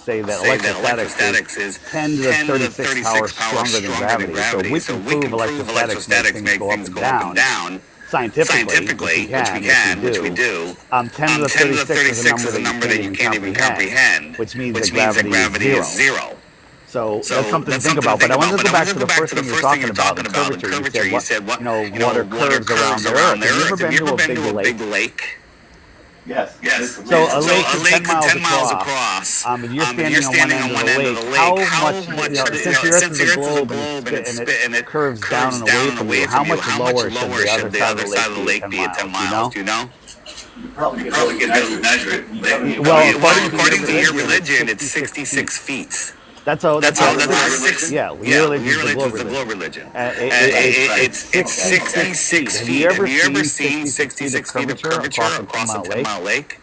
say that electrostatics is 10 to the 36 power stronger than gravity. So we can prove electrostatics makes things go up and down. Scientifically, which we do. 10 to the 36 is a number that you can't even comprehend, which means that gravity is zero. So that's something to think about. But I wanted to go back to the first thing you're talking about, the curvature. You said, water curves around the Earth. Have you ever been to a big lake? Yes. So a lake 10 miles across. If you're standing on one end of the lake, how much, since the Earth is a globe and it curves down and away from you, how much lower should the other side of the lake be at 10 miles? Do you know? You probably get able to measure it. Well, according to your religion, it's 66 feet. That's our religion. Yeah, your religion is the globe religion. It's 66 feet. Have you ever seen 66 feet of curvature across a 10-mile lake?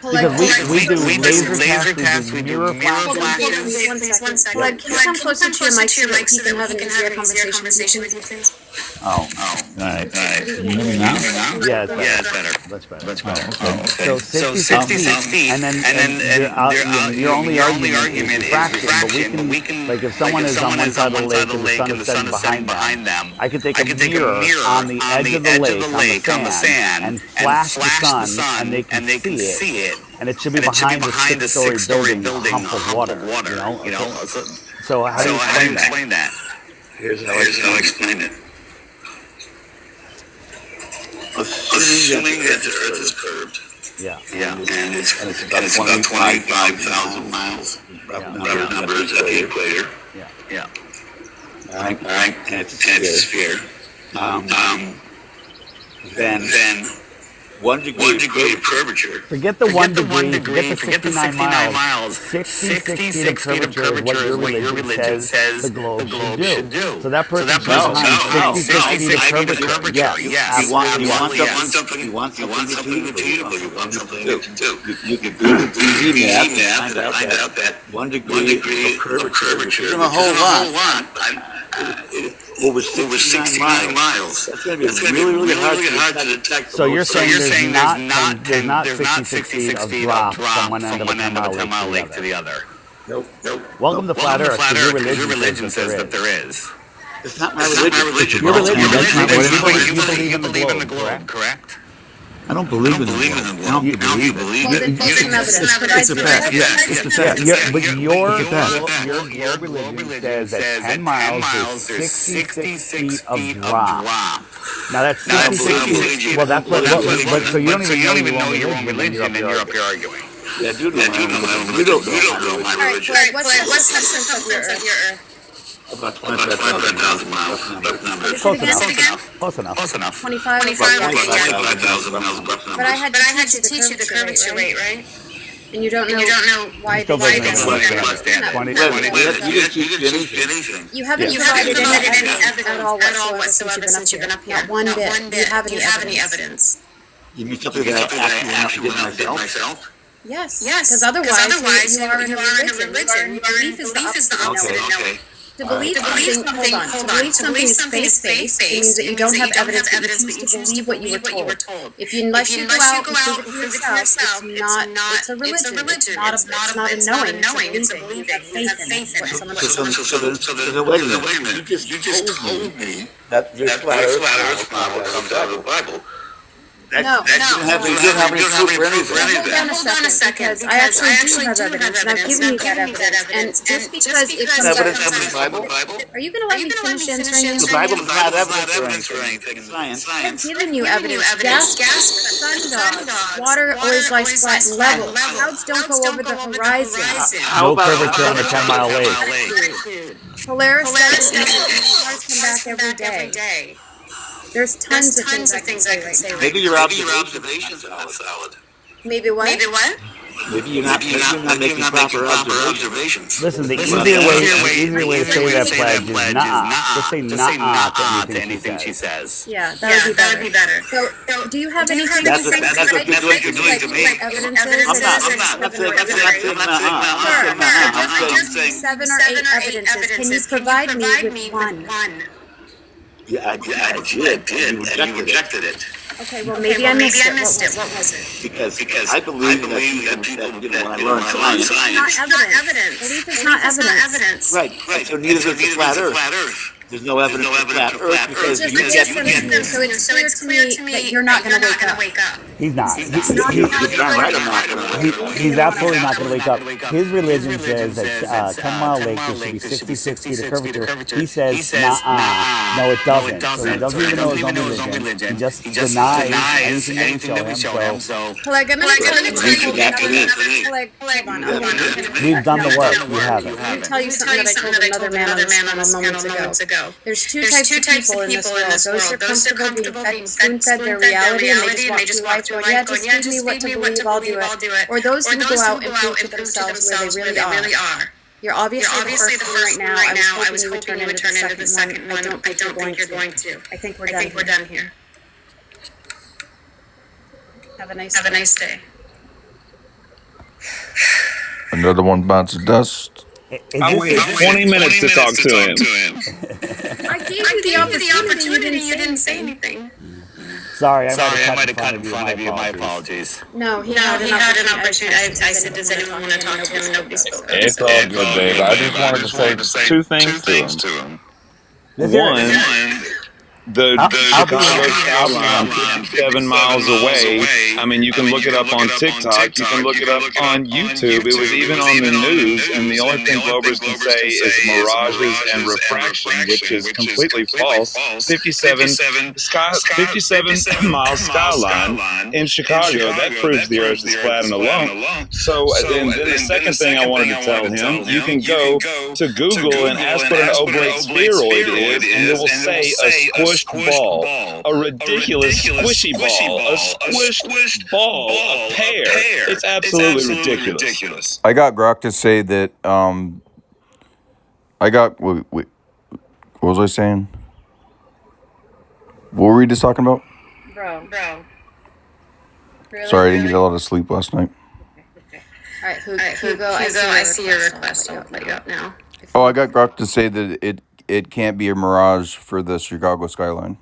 Because we do laser casts, we do mirror flashes. One second. Can you come closer to your mic so that we can have an easier conversation with you, please? Oh, all right. Can you hear me now? Yeah, it's better. That's better. So 66 feet, and then your only argument is refraction, but we can, like if someone is on one side of the lake and the sun is setting behind them, I could take a mirror on the edge of the lake, on the sand, and flash the sun, and they can see it. And it should be behind a six-story building, hump of water. So how do you explain that? Here's how I explain it. Assuming that the Earth is curved. Yeah. And it's about 25,000 miles. Rough numbers at the equator. Yeah. All right. And it's a sphere. Then 1 degree of curvature. Forget the 1 degree, forget the 69 miles. 66 feet of curvature is what your religion says the globe should do. So that person should behind 66 feet of curvature. Yes. You want something achievable. You want something to do. You can do easy math to find out that 1 degree of curvature isn't a whole lot. Over 69 miles. That's going to be really hard to detect. So you're saying there's not 66 feet of drop from one end of a 10-mile lake to the other? Nope. Welcome to Flat Earth, because your religion says that there is. It's not my religion. Your religion, you believe in the globe, correct? I don't believe in it. I don't believe it. It's a fact. Yeah, it's a fact. But your globe religion says that 10 miles there's 66 feet of drop. Now that's 66 feet. Well, that's what. So you don't even know your own religion, and you're up here arguing. Yeah, you don't know my religion. Alright, what's the circumference of your Earth? About 25,000 miles. Close enough. 25? 25,000 miles. But I had to teach you the curvature rate, right? And you don't know why they anything. You haven't provided any evidence at all whatsoever since you've been up here. Not one bit. Do you have any evidence? You mean something that I actually did myself? Yes. Because otherwise you are in a religion. Belief is the opposite of knowing. To believe something is faith-based, it means that you don't have evidence, but you choose to believe what you were told. Unless you go out and prove it for yourself, it's a religion. It's not a knowing, it's a believing. You have faith in it. So wait a minute. You just told me that this flat Earth model comes out of the Bible. You don't have any proof for anything. Hold on a second, because I actually do have evidence, and I've given you that evidence. And just because it comes out evidence from the Bible? Are you going to let me finish answering? The Bible is not evidence for anything in science. I've given you evidence. Gas, sundogs, water always lies flat and level. Clouds don't go over the horizon. No curvature on a 10-mile lake. Polaris stars come back every day. There's tons of things I can say right now. Maybe your observations are not solid. Maybe what? Maybe you're not making proper observations. Listen, the easier way to say that pledge is nah. Just say nah to anything she says. Yeah, that would be better. So, do you have anything? That's what you're doing to me. Evidences? I'm not saying nah. Just 7 or 8 evidences. Can you provide me with one? Yeah, I did. And you rejected it. Okay, well, maybe I missed it. What was it? Because I believe that people when I learn science. It's not evidence. Belief is not evidence. Right. So neither is the flat Earth. There's no evidence for flat Earth because you get So it's clear to me that you're not going to wake up. He's not. You're darn right I'm not gonna. He's absolutely not going to wake up. His religion says that 10 Mile Lake there should be 66 feet of curvature. He says, nah, no, it doesn't. So he doesn't even know his own religion. He just denies anything that we show him. So Peleg, I'm going to tell you Peleg, hold on. we've done the work. We haven't. Let me tell you something that I told another man on this panel moments ago. There's two types of people in this world. Those who are comfortable being spoon-fed their reality and they just walk through life going, yeah, just feed me what to believe, I'll do it. Or those who go out and prove to themselves where they really are. You're obviously the first one right now. I was hoping you would turn into the second one. I don't think you're going to. I think we're done here. Have a nice day. Another one bites the dust. I waited 20 minutes to talk to him. I gave you the opportunity. You didn't say anything. Sorry, I might have cut in front of you. My apologies. No, he had an opportunity. I said, does anyone want to talk to him? Nobody spoke. It's all good, Dave. I just wanted to say two things to him. One, the Chicago skyline, 7 miles away. I mean, you can look it up on TikTok. You can look it up on YouTube. It was even on the news, and the only thing Globers can say is mirages and refraction, which is completely false. 57 mile skyline in Chicago. That proves the Earth is flat and alone. So then the second thing I wanted to tell him, you can go to Google and ask what an oblate spheroid is, and it will say a squished ball, a ridiculous squishy ball, a squished ball, a pear. It's absolutely ridiculous. I got Grok to say that. Wait, what was I saying? What were we just talking about? Bro. Really? Sorry, I didn't get a lot of sleep last night. All right, Hugo, I see your request. I'll let you up now. Oh, I got Grok to say that it can't be a mirage for the Chicago skyline.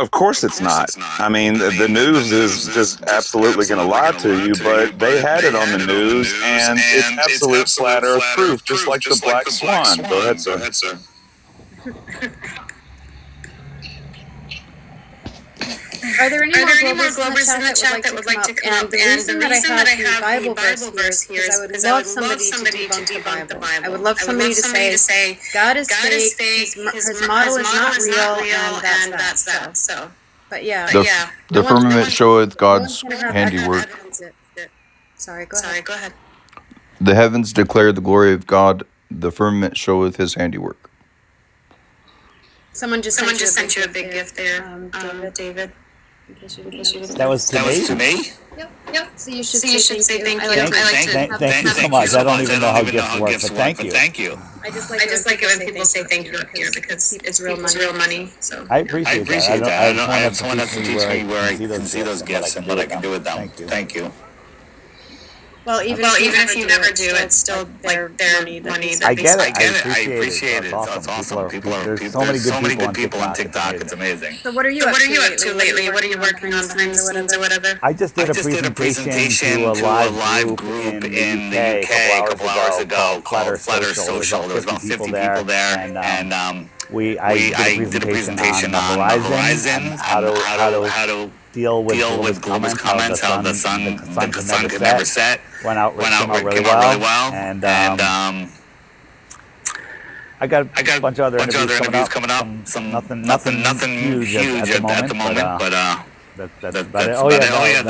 Of course it's not. I mean, the news is just absolutely going to lie to you, but they had it on the news, and it's absolute flat Earth proof, just like the Black Swan. Go ahead, sir. Are there any more Globers in the chat that would like to come up? And the reason that I have the Bible verse here is because I would love somebody to debunk the Bible. I would love somebody to say, God is fake, his model is not real, and that's that. So, but yeah. The firmament showeth God's handiwork. Sorry, go ahead. The heavens declare the glory of God. The firmament showeth his handiwork. Someone just sent you a big gift there, David. That was to me? Yep. So you should say thank you. Thank you so much. I don't even know how gifts work, but thank you. I just like it when people say thank you up here because it's real money. So I appreciate that. I don't someone has to teach me where I can see those gifts and what I can do with them. Thank you. Well, even if you never do, it's still like their money. I get it. I appreciate it. It's awesome. There's so many good people on TikTok. It's amazing. So what are you up to lately? What are you working on behind the scenes or whatever? I just did a presentation to a live group in the UK a couple hours ago called Flutter Social. There was about 50 people there, and I did a presentation on Verizon and how to deal with Glover's comments, how the sun could never set. Went out really well. And I got a bunch of other interviews coming up. Some nothing huge at the moment, but that's about it. Oh yeah,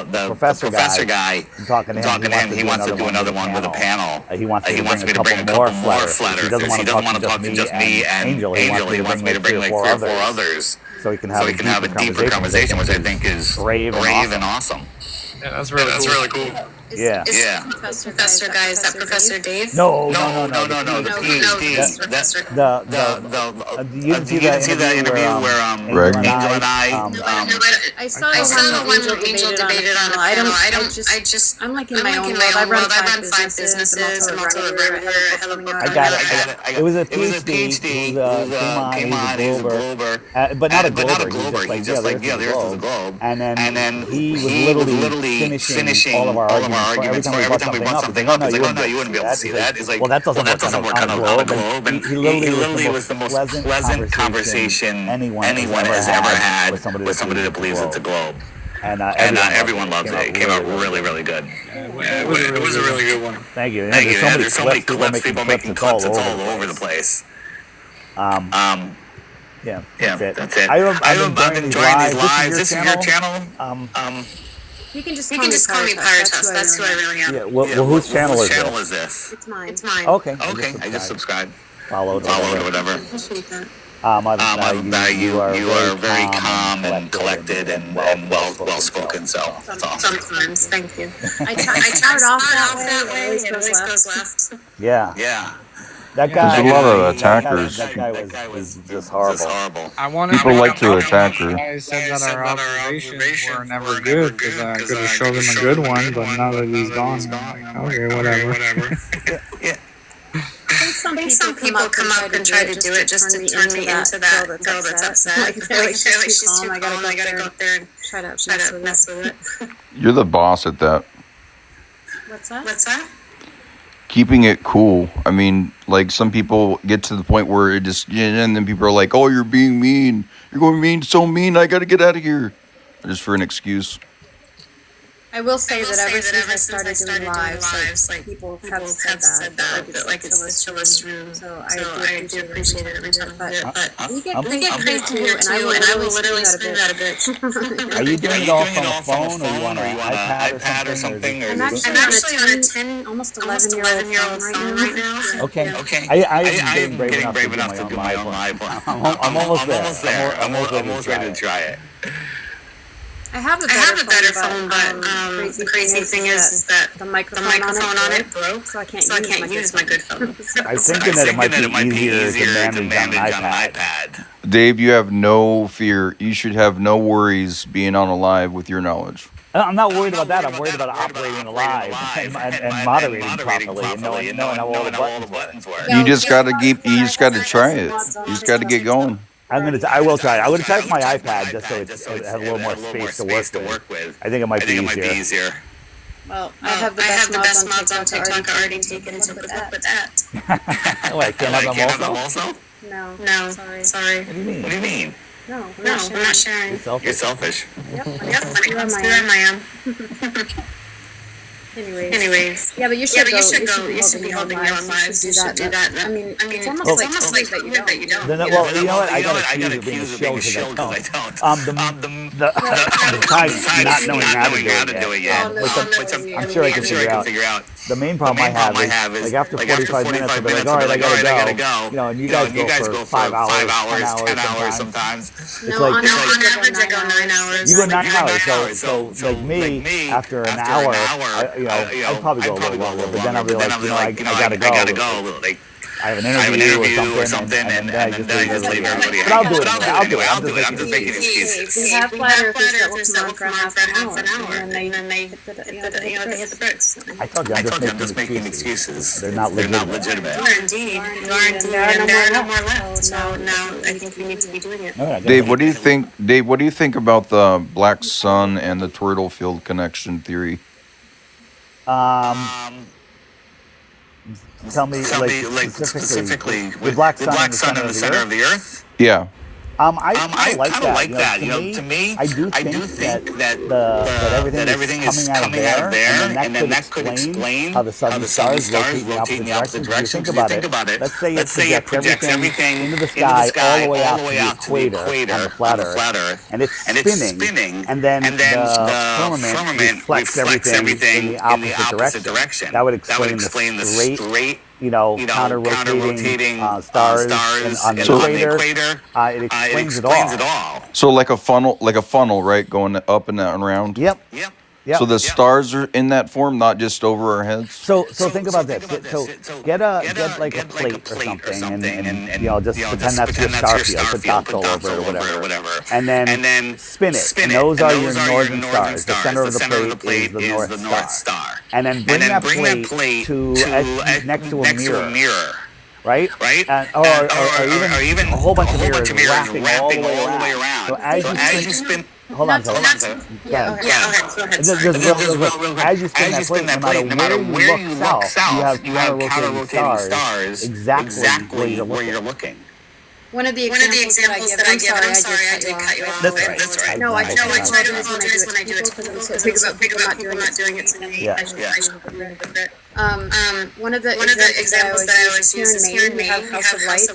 the professor guy. I'm talking to him. He wants to do another one with a panel. He wants me to bring a couple more flatters. He doesn't want to talk to just me and Angel. He wants me to bring like 3 or 4 others. So he can have a deeper conversation, which I think is brave and awesome. Yeah, that's really cool. Yeah. Is Professor Guy, is that Professor Dave? No, No, the the PhD. PhD. Professor. You didn't see that interview where Greg? Angel and I, No, I saw the one where Angel debated on a panel. I'm like in my own world. I run 5 businesses. I'm also a writer. I have a book I coming got out. it. It was a PhD who came on. He's a Glober, but not a Glober. He's just like, yeah, the Earth is a globe. And then he was literally finishing all of our arguments. Every time we brought something up, he's like, oh, no, you wouldn't be able to see that. He's like, well, that doesn't work on a globe. And he literally was the most pleasant conversation anyone has ever had with somebody that believes it's a globe. And everyone loved it. It came out really, really good. It was a really good one. Thank you. Thank you. There's so many clips, people making clips. It's all over the place. Yeah, that's it. I've been enjoying these lives. This is your channel. You can just call me Pyrotus. That's who I really am. Yeah. Well, whose channel is this? It's mine. Okay. I just subscribed. Followed or whatever. Appreciate that. You are very calm and collected and well spoken. So that's awesome. Sometimes, thank you. I start off that way. It always goes left. Yeah. That guy. There's a lot of attackers. That guy was just horrible. I wanted People like to attack her. I said that our observations were never good because I could have showed him a good one, but now that he's gone, I'm like, okay, whatever. Yeah. I think some people come up and try to do it just to turn me into that girl that's upset. Like, she's too calm. I gotta go up there and try to mess with it. You're the boss at that. What's that? Keeping it cool. I mean, like some people get to the point where it just, and then people are like, "Oh, you're being mean. You're going so mean. I got to get out of here," just for an excuse. I will say that ever since I started doing lives, like people have said that, like it's the chillest room. So I do appreciate it every time. But we get crazy here too, and I will literally spin that a bit. Are you doing it all from a phone, or you want an iPad or something? I'm actually on a 10, almost 11-year-old phone right now. Okay. I am getting brave enough to do my own iPhone. I'm almost there. I'm almost ready to try it. I have a better phone, but the crazy thing is that the microphone on it broke, so I can't use my good phone. I'm thinking that it might be easier to manage on an iPad. Dave, you have no fear. You should have no worries being on a live with your knowledge. I'm not worried about that. I'm worried about operating live and moderating properly and knowing how all the buttons work. You just got to try it. You just got to get going. I will try it. I'm gonna try it with my iPad just so it has a little more space to work with. I think it might be easier. Well, I have the best mods on TikTok already taken, so good luck with that. Wait, can I have them also? No, sorry. What do you mean? No, I'm not sharing. You're selfish. Yep, I am. Anyways. Yeah, but you should be holding your own lives. You should do that. I mean, it's almost like that you don't. Well, you know what? I got accused of being a shill because I don't. Besides not knowing how to do it yet, which I'm sure I can figure out. The main problem I have is, like, after 45 minutes, I'll be like, all right, I gotta go. You know, and you guys go for 5 hours, 10 hours sometimes. No, on average, I go 9 hours. You go 9 hours, so like me, after an hour, I'd probably go a little longer, but then I'll be like, I gotta go. Like, I have an interview or something, and then I just leave everybody. But I'll do it. I'm just making excuses. We have flat earthers that will come on for half an hour, and then they hit the bricks. I told you, I'm just making excuses. They're not legitimate. You are indeed. There are no more left. So now I think we need to be doing it. Dave, what do you think about the black sun and the turtle field connection theory? Tell me, specifically, the black sun in the center of the earth? Yeah. I like that. To me, I do think that everything is coming out of there, and then that could explain how the sun and stars rotate in the opposite direction. If you think about it, let's say it projects everything into the sky all the way out to the equator on the flat Earth, and it's spinning, and then the firmament reflects everything in the opposite direction. That would explain the straight, counter-rotating stars on the equator. It explains it all. So like a funnel, right, going up and around. Yep. Yep. So the stars are in that form, not just over our heads. So think about this. So get like a plate or something, and just pretend that's your star field. Put dots all over it or whatever. And then spin it. And those are your northern stars. The center of the plate is the North Star. And then bring that plate to next to a mirror. Right? Or even a whole bunch of mirrors wrapping all the way around. So as you spin. Hold on. Go ahead. Just real quick. As you spin that plate, no matter where you look south, you have counter-rotating stars exactly where you're looking. One of the examples that I give, I'm sorry, I did cut you off. That's right. No, I apologize when I do it to people because I'm so big about people not doing it to me. Yeah. I should be doing it. One of the examples that I always use is here in Maine, we have House of Lights,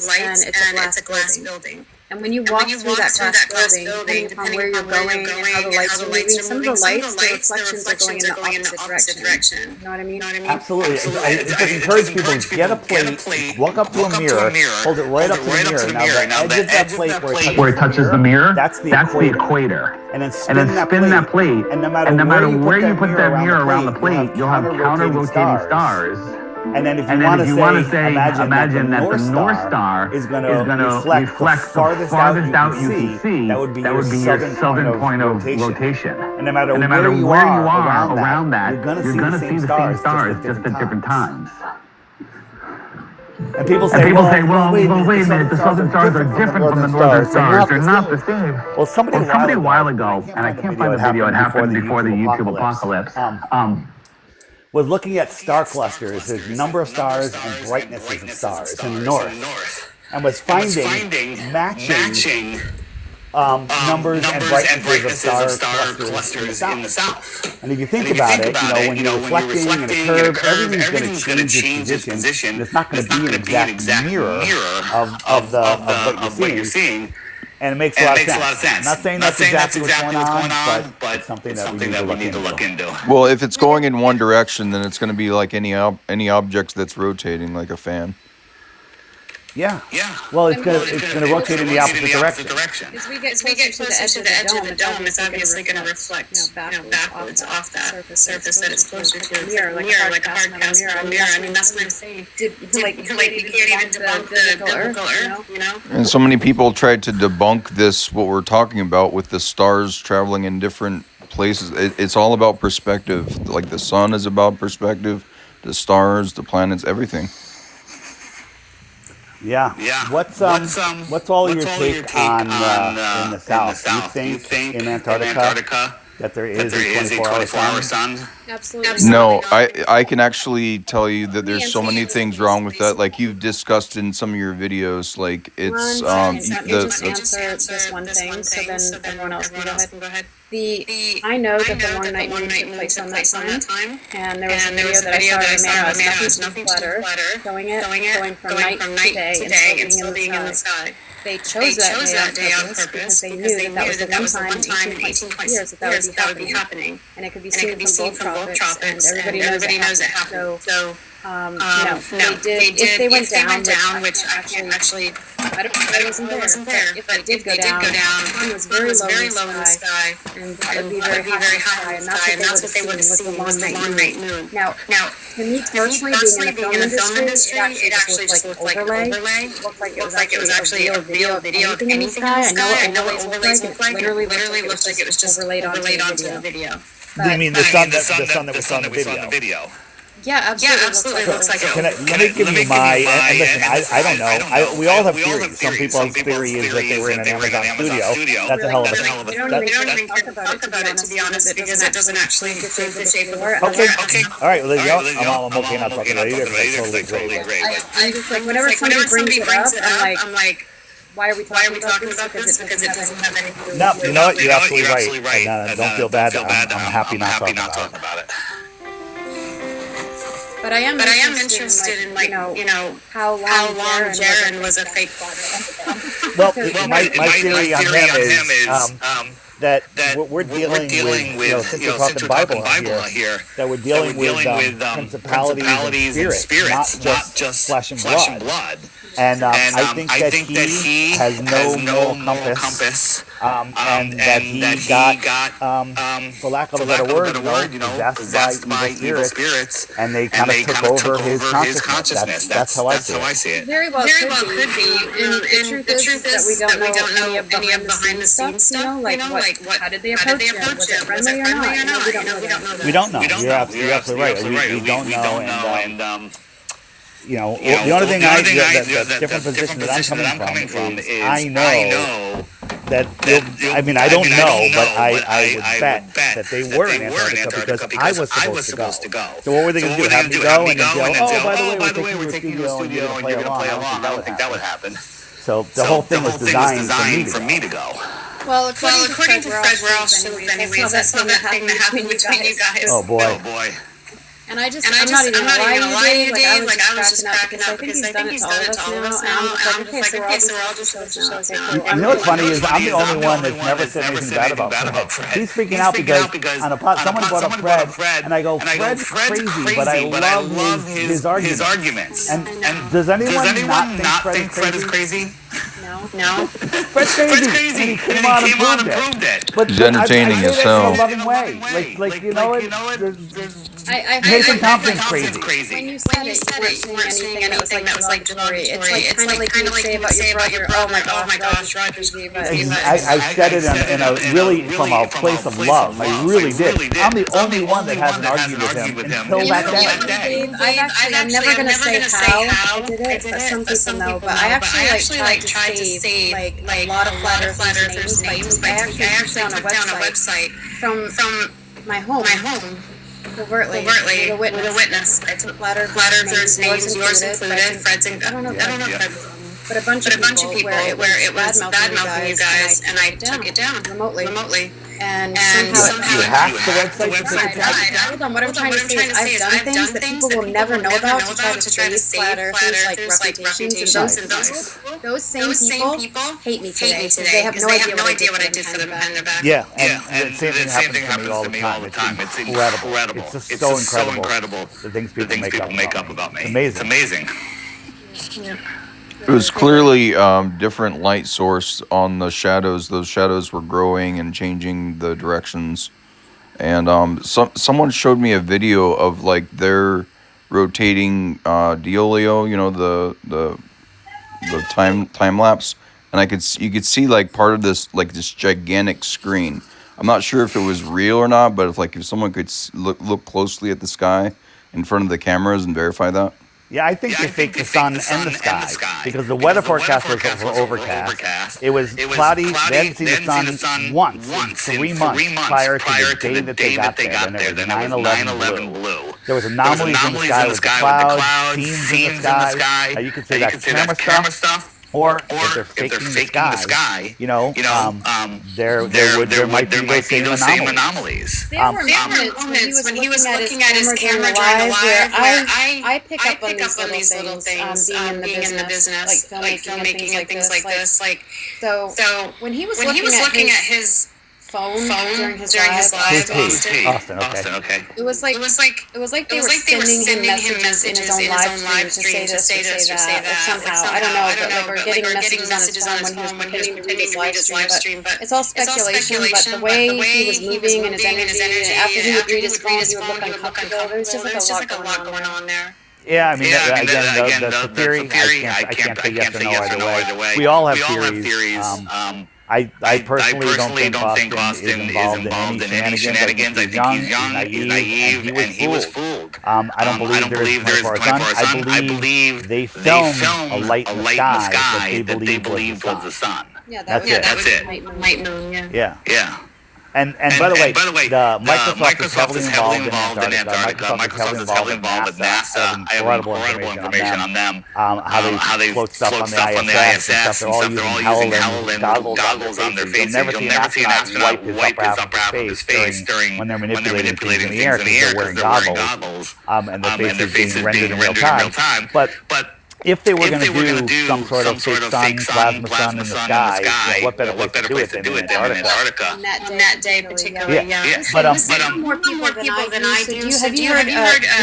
and it's a glass building. And when you walk through that glass building, depending on where you're going and how the lights are moving, some of the lights, the reflections are going in the opposite direction. You know what I mean? Absolutely. I just encourage people to get a plate, walk up to a mirror, hold it right up to the mirror. Now the edge of that plate where it touches the mirror, that's the equator. And then spin that plate, and no matter where you put that mirror around the plate, you'll have counter-rotating stars. And then if you want to say, imagine that the North Star is going to reflect the farthest out you can see, that would be your southern point of rotation. And no matter where you are around that, you're going to see the same stars just at different times. And people say, well, wait a minute, the southern stars are different from the northern stars. They're not the same. Well, somebody a while ago, and I can't find the video, it happened before the YouTube apocalypse, was looking at star clusters, the number of stars and brightnesses of stars in the north, and was finding matching numbers and brightnesses of star clusters in the south. And if you think about it, when you're reflecting in a curve, everything's going to change its position. It's not going to be an exact mirror of what you're seeing. And it makes a lot of sense. I'm not saying that's exactly what's going on, but it's something that we need to look into. Well, if it's going in one direction, then it's going to be like any object that's rotating, like a fan. Yeah. Well, it's going to rotate in the opposite direction. As we get closer to the edge of the dome, it's obviously going to reflect backwards off that surface that it's closer to the mirror, like a hard cast mirror. I mean, that's what I'm saying. You can't even debunk the biblical Earth, you know? And so many people tried to debunk this, what we're talking about, with the stars traveling in different places. It's all about perspective. Like the sun is about perspective, the stars, the planets, everything. Yeah. What's all your take on in the South? You think in Antarctica that there is a 24-hour sun? Absolutely. No, I can actually tell you that there's so many things wrong with that. Like you've discussed in some of your videos, like it's just answer this one thing, so then everyone else can go ahead. I know that the one night moon took place on that time, and there was a video that I saw of Mara, nothing to flatter, going from night to day and still being in the sky. They chose that day on purpose because they knew that that was the one time in 18 years that would be happening. And it could be seen from both tropics, and everybody knows it happened. So, they did. If they went down, which actually, I don't know, I wasn't there. If they did go down, the sun was very low in the sky, and it would be very high in the sky, and that's what they would have seen was the long night moon. Now, to me personally, being in the film industry, it actually just looked like an overlay. It looked like it was actually a real video of anything in the sky. I know what overlays look like. It literally looked like it was just overlaid onto the video. Do you mean the sun that was on the video? Yeah, absolutely. It looks like it. Let me give you my, and listen, I don't know. We all have theories. Some people's theory is that they were in an Amazon studio. That's a hell of a thing. They don't even talk about it, to be honest, because it doesn't actually fit the shape of the earth. Okay. All right, well, there you go. I'm okay not talking about it either, because that's totally great. I'm just like, whenever somebody brings it up, I'm like, why are we talking about this? Because it doesn't have anything to do with it. No, you know what? You're absolutely right. And don't feel bad. I'm happy not talking about it. But I am interested in how long Jaron was a fake father. Well, my theory on him is that we're dealing with, since we're talking Bible here, that we're dealing with principalities and spirits, not just flesh and blood. And I think that he has no moral compass, and that he got, for lack of a better word, possessed by evil spirits, and they kind of took over his consciousness. That's how I see it. Very well could be. And the truth is that we don't know any of behind the scenes stuff. Like what? How did they approach him? Was it friendly or not? We don't know that. We don't know. You're absolutely right. We don't know, and the only thing the different position that I'm coming from is I know that I mean I don't know, but I would bet that they were in Antarctica because I was supposed to go. So what were they going to do? Have me go and then go? Oh, by the way, we're taking you to the studio and you're going to play along. I don't think that would happen. So the whole thing was designed for me to go. Well, according to Fred Ross, anyways, that's how that thing that happened between you guys. Oh boy. And I'm not even gonna lie to you, Dave. Like, I was just cracking up because I think he's done it to all of us now. And I'm just like, okay, so we're all just shows now. You know what's funny is I'm the only one that's never said anything bad about Fred. He's speaking out because on a pod, someone brought up Fred, and I go, Fred's crazy, but I love his arguments. And does anyone not think Fred is crazy? No. Fred's crazy. And he came on and proved it. But he's entertaining I say that in a himself. loving way. Like you know what? Nathan Thompson's crazy. When you said it, you weren't saying anything that was like derogatory. It's kind of like you would say about your brother. Oh my gosh, Roger's crazy. I said it in a really from a place of love. I really did. I'm the only one that hasn't argued with him until that day. I'm never gonna say how I did it, but some people know. But I actually tried to save like a lot of flat earthers' names. I actually put down a website from my home. Covertly, with a witness. I took flat earthers' names, yours included, Fred's included. I don't know if Fred, but a bunch of people where it was bad-mouthing you guys, and I took it down remotely. And somehow you hacked the website to take it down. Hold on, what I'm trying to say is I've done things that people will never know about to try to save flat earthers, like reputations and those same people hate me today because they have no idea what I did for them behind their back. Yeah, and the same thing happens to me all the time. It's incredible. It's just so incredible the things people make up about me. It's amazing. Yeah. It was clearly different light source on the shadows. Those shadows were growing and changing the directions. And someone showed me a video of like their rotating Deolio, you know, the time lapse, and you could see like part of this gigantic screen. I'm not sure if it was real or not, but if someone could look closely at the sky in front of the cameras and verify that. Yeah, I think they faked the sun and the sky because the weather forecast was overcast. It was cloudy. They hadn't seen the sun once in 3 months prior to the day that they got there. Then there was 9/11 blue. There was anomalies in the sky with the clouds, seams in the sky. You could say that's camera stuff. Or if they're faking the sky, there might be those same anomalies. There were moments when he was looking at his camera during the live where I pick up on these little things, being in the business, like filmmaking and things like this. So when he was looking at his phone during his live, Austin, okay. It was like they were sending him messages in his own live stream to say this or say that. Somehow, I don't know, but getting messages on his phone when he was pretending to read his live stream. But it's all speculation. But the way he was moving and his energy, after he would read his phone, he would look uncomfortable. There was just like a lot going on there. Yeah, I mean, again, the theory, I can't say yes or no either way. We all have theories. I personally don't think Austin is involved in any shenanigans. I think he's young, he's naive, and he was fooled. I don't believe there is a 24-hour sun. I believe they filmed a light in the sky that they believed was the sun. Yeah, that's it. Light moon, yeah. And by the way, Microsoft is heavily involved in Antarctica. Microsoft is heavily involved with NASA. I have incredible information on them. How they float stuff on the ISS and stuff. They're all using HoloLens goggles on their faces. You'll never see an astronaut wipe his upper half of his face during when they're manipulating things in the air because they're wearing goggles. And their face is being rendered in real time. But if they were going to do some sort of fake sun, plasma sun in the sky, what better place to do it than in Antarctica? On that day particularly, Yeah. But more people than I do. So have you heard, in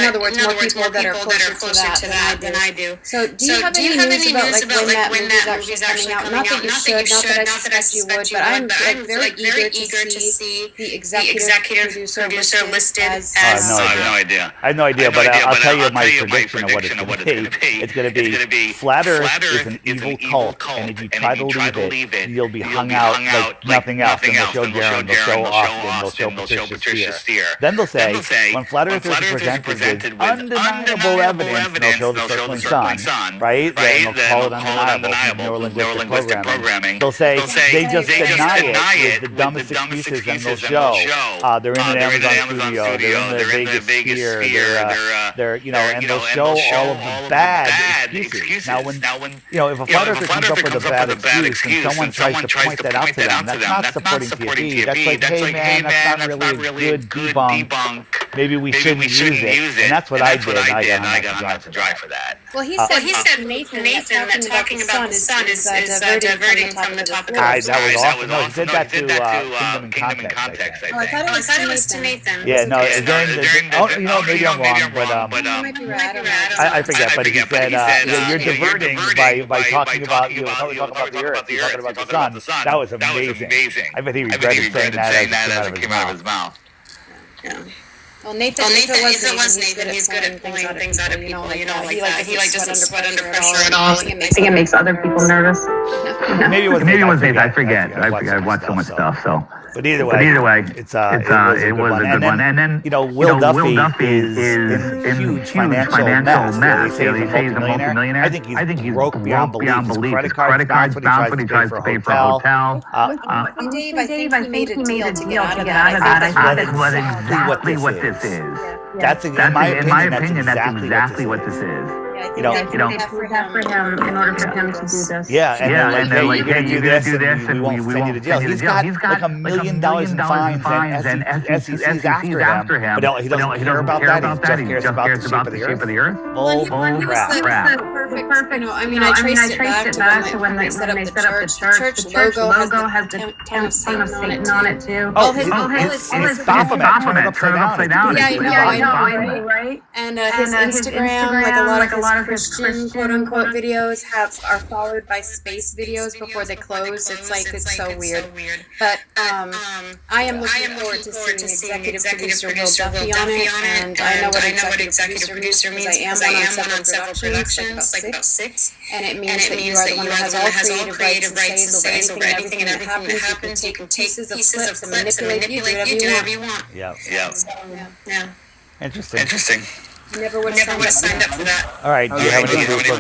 other words, more people that are closer to that than I do. So do you have any news about when that movie's actually coming out? Not that you should, not that I suspect you would, but I'm very eager to see the executive producer listed as. I have no idea. I have no idea, but I'll tell you my prediction of what it's going to be. It's going to be Flat Earth is an evil cult, and if you try to leave it, you'll be hung out like nothing else. And they'll show Garen, they'll show Austin, they'll show Patricia Steer. Then they'll say, when Flat Earthers are presented with undeniable evidence, they'll show the circling sun, right? And they'll call it undeniable, neurolinguistic programming. They'll say, they just deny it with the dumbest excuses, and they'll show they're in an Amazon studio, they're in the Vegas sphere, they're and they'll show all of the bad excuses. Now, when if a flat earther comes up with a bad excuse and someone tries to point that out to them, that's not supporting TFE. That's like, hey man, that's not really a good debunk. Maybe we shouldn't use it. And that's what I did, and I got on to drive for that. Well, he said Nathan that talking about the sun is diverting from the topic. That was awesome. No, he said that to Kingdom in Context, I think. I thought it was to Nathan. Yeah, no, maybe I'm wrong, but I forget. But he said, you're diverting by talking about the Earth, you're talking about the sun. That was amazing. I bet he regretted saying that as it came out of his mouth. Yeah. Well, Nathan, if it was Nathan, he's good at pulling things out of people, like that. He doesn't sweat under pressure at all. I think it makes other people nervous. Maybe it was Nathan. I forget. I watched so much stuff, so. But either way, it was a good one. And then, Will Duffy is in huge financial mess. They say he's a multi-millionaire. I think he's broke beyond belief. His credit card's bounced when he tries to pay for a hotel. Dave, I think he made a deal to get out of that. That is exactly what this is. That's in my opinion, that's exactly what this is. You know, for him in order for him to do this. Yeah, and they're like, hey, you're gonna do this, and we won't send you to jail. He's got like $1 million in fines, and SEC's after him. But he doesn't care about that. He just cares about the shape of the Earth. Oh, crap. Perfect. I mean, I traced it back to when they set up the church. The church logo has the town of Satan on it too. Oh, his Baphomet turned upside down. Yeah, I know, right? And his Instagram, like a lot of his Christian quote-unquote videos are followed by space videos before they close. It's so weird. But I am looking forward to seeing executive producer Will Duffy on it, and I know what executive producer means because I am on several productions, like about 6. And it means that you are the one that has all creative rights to say over anything and everything that happens. You can take pieces of clips and manipulate you, do whatever you want. Yeah. Interesting. Never would have signed up for that. All right, do you have any proof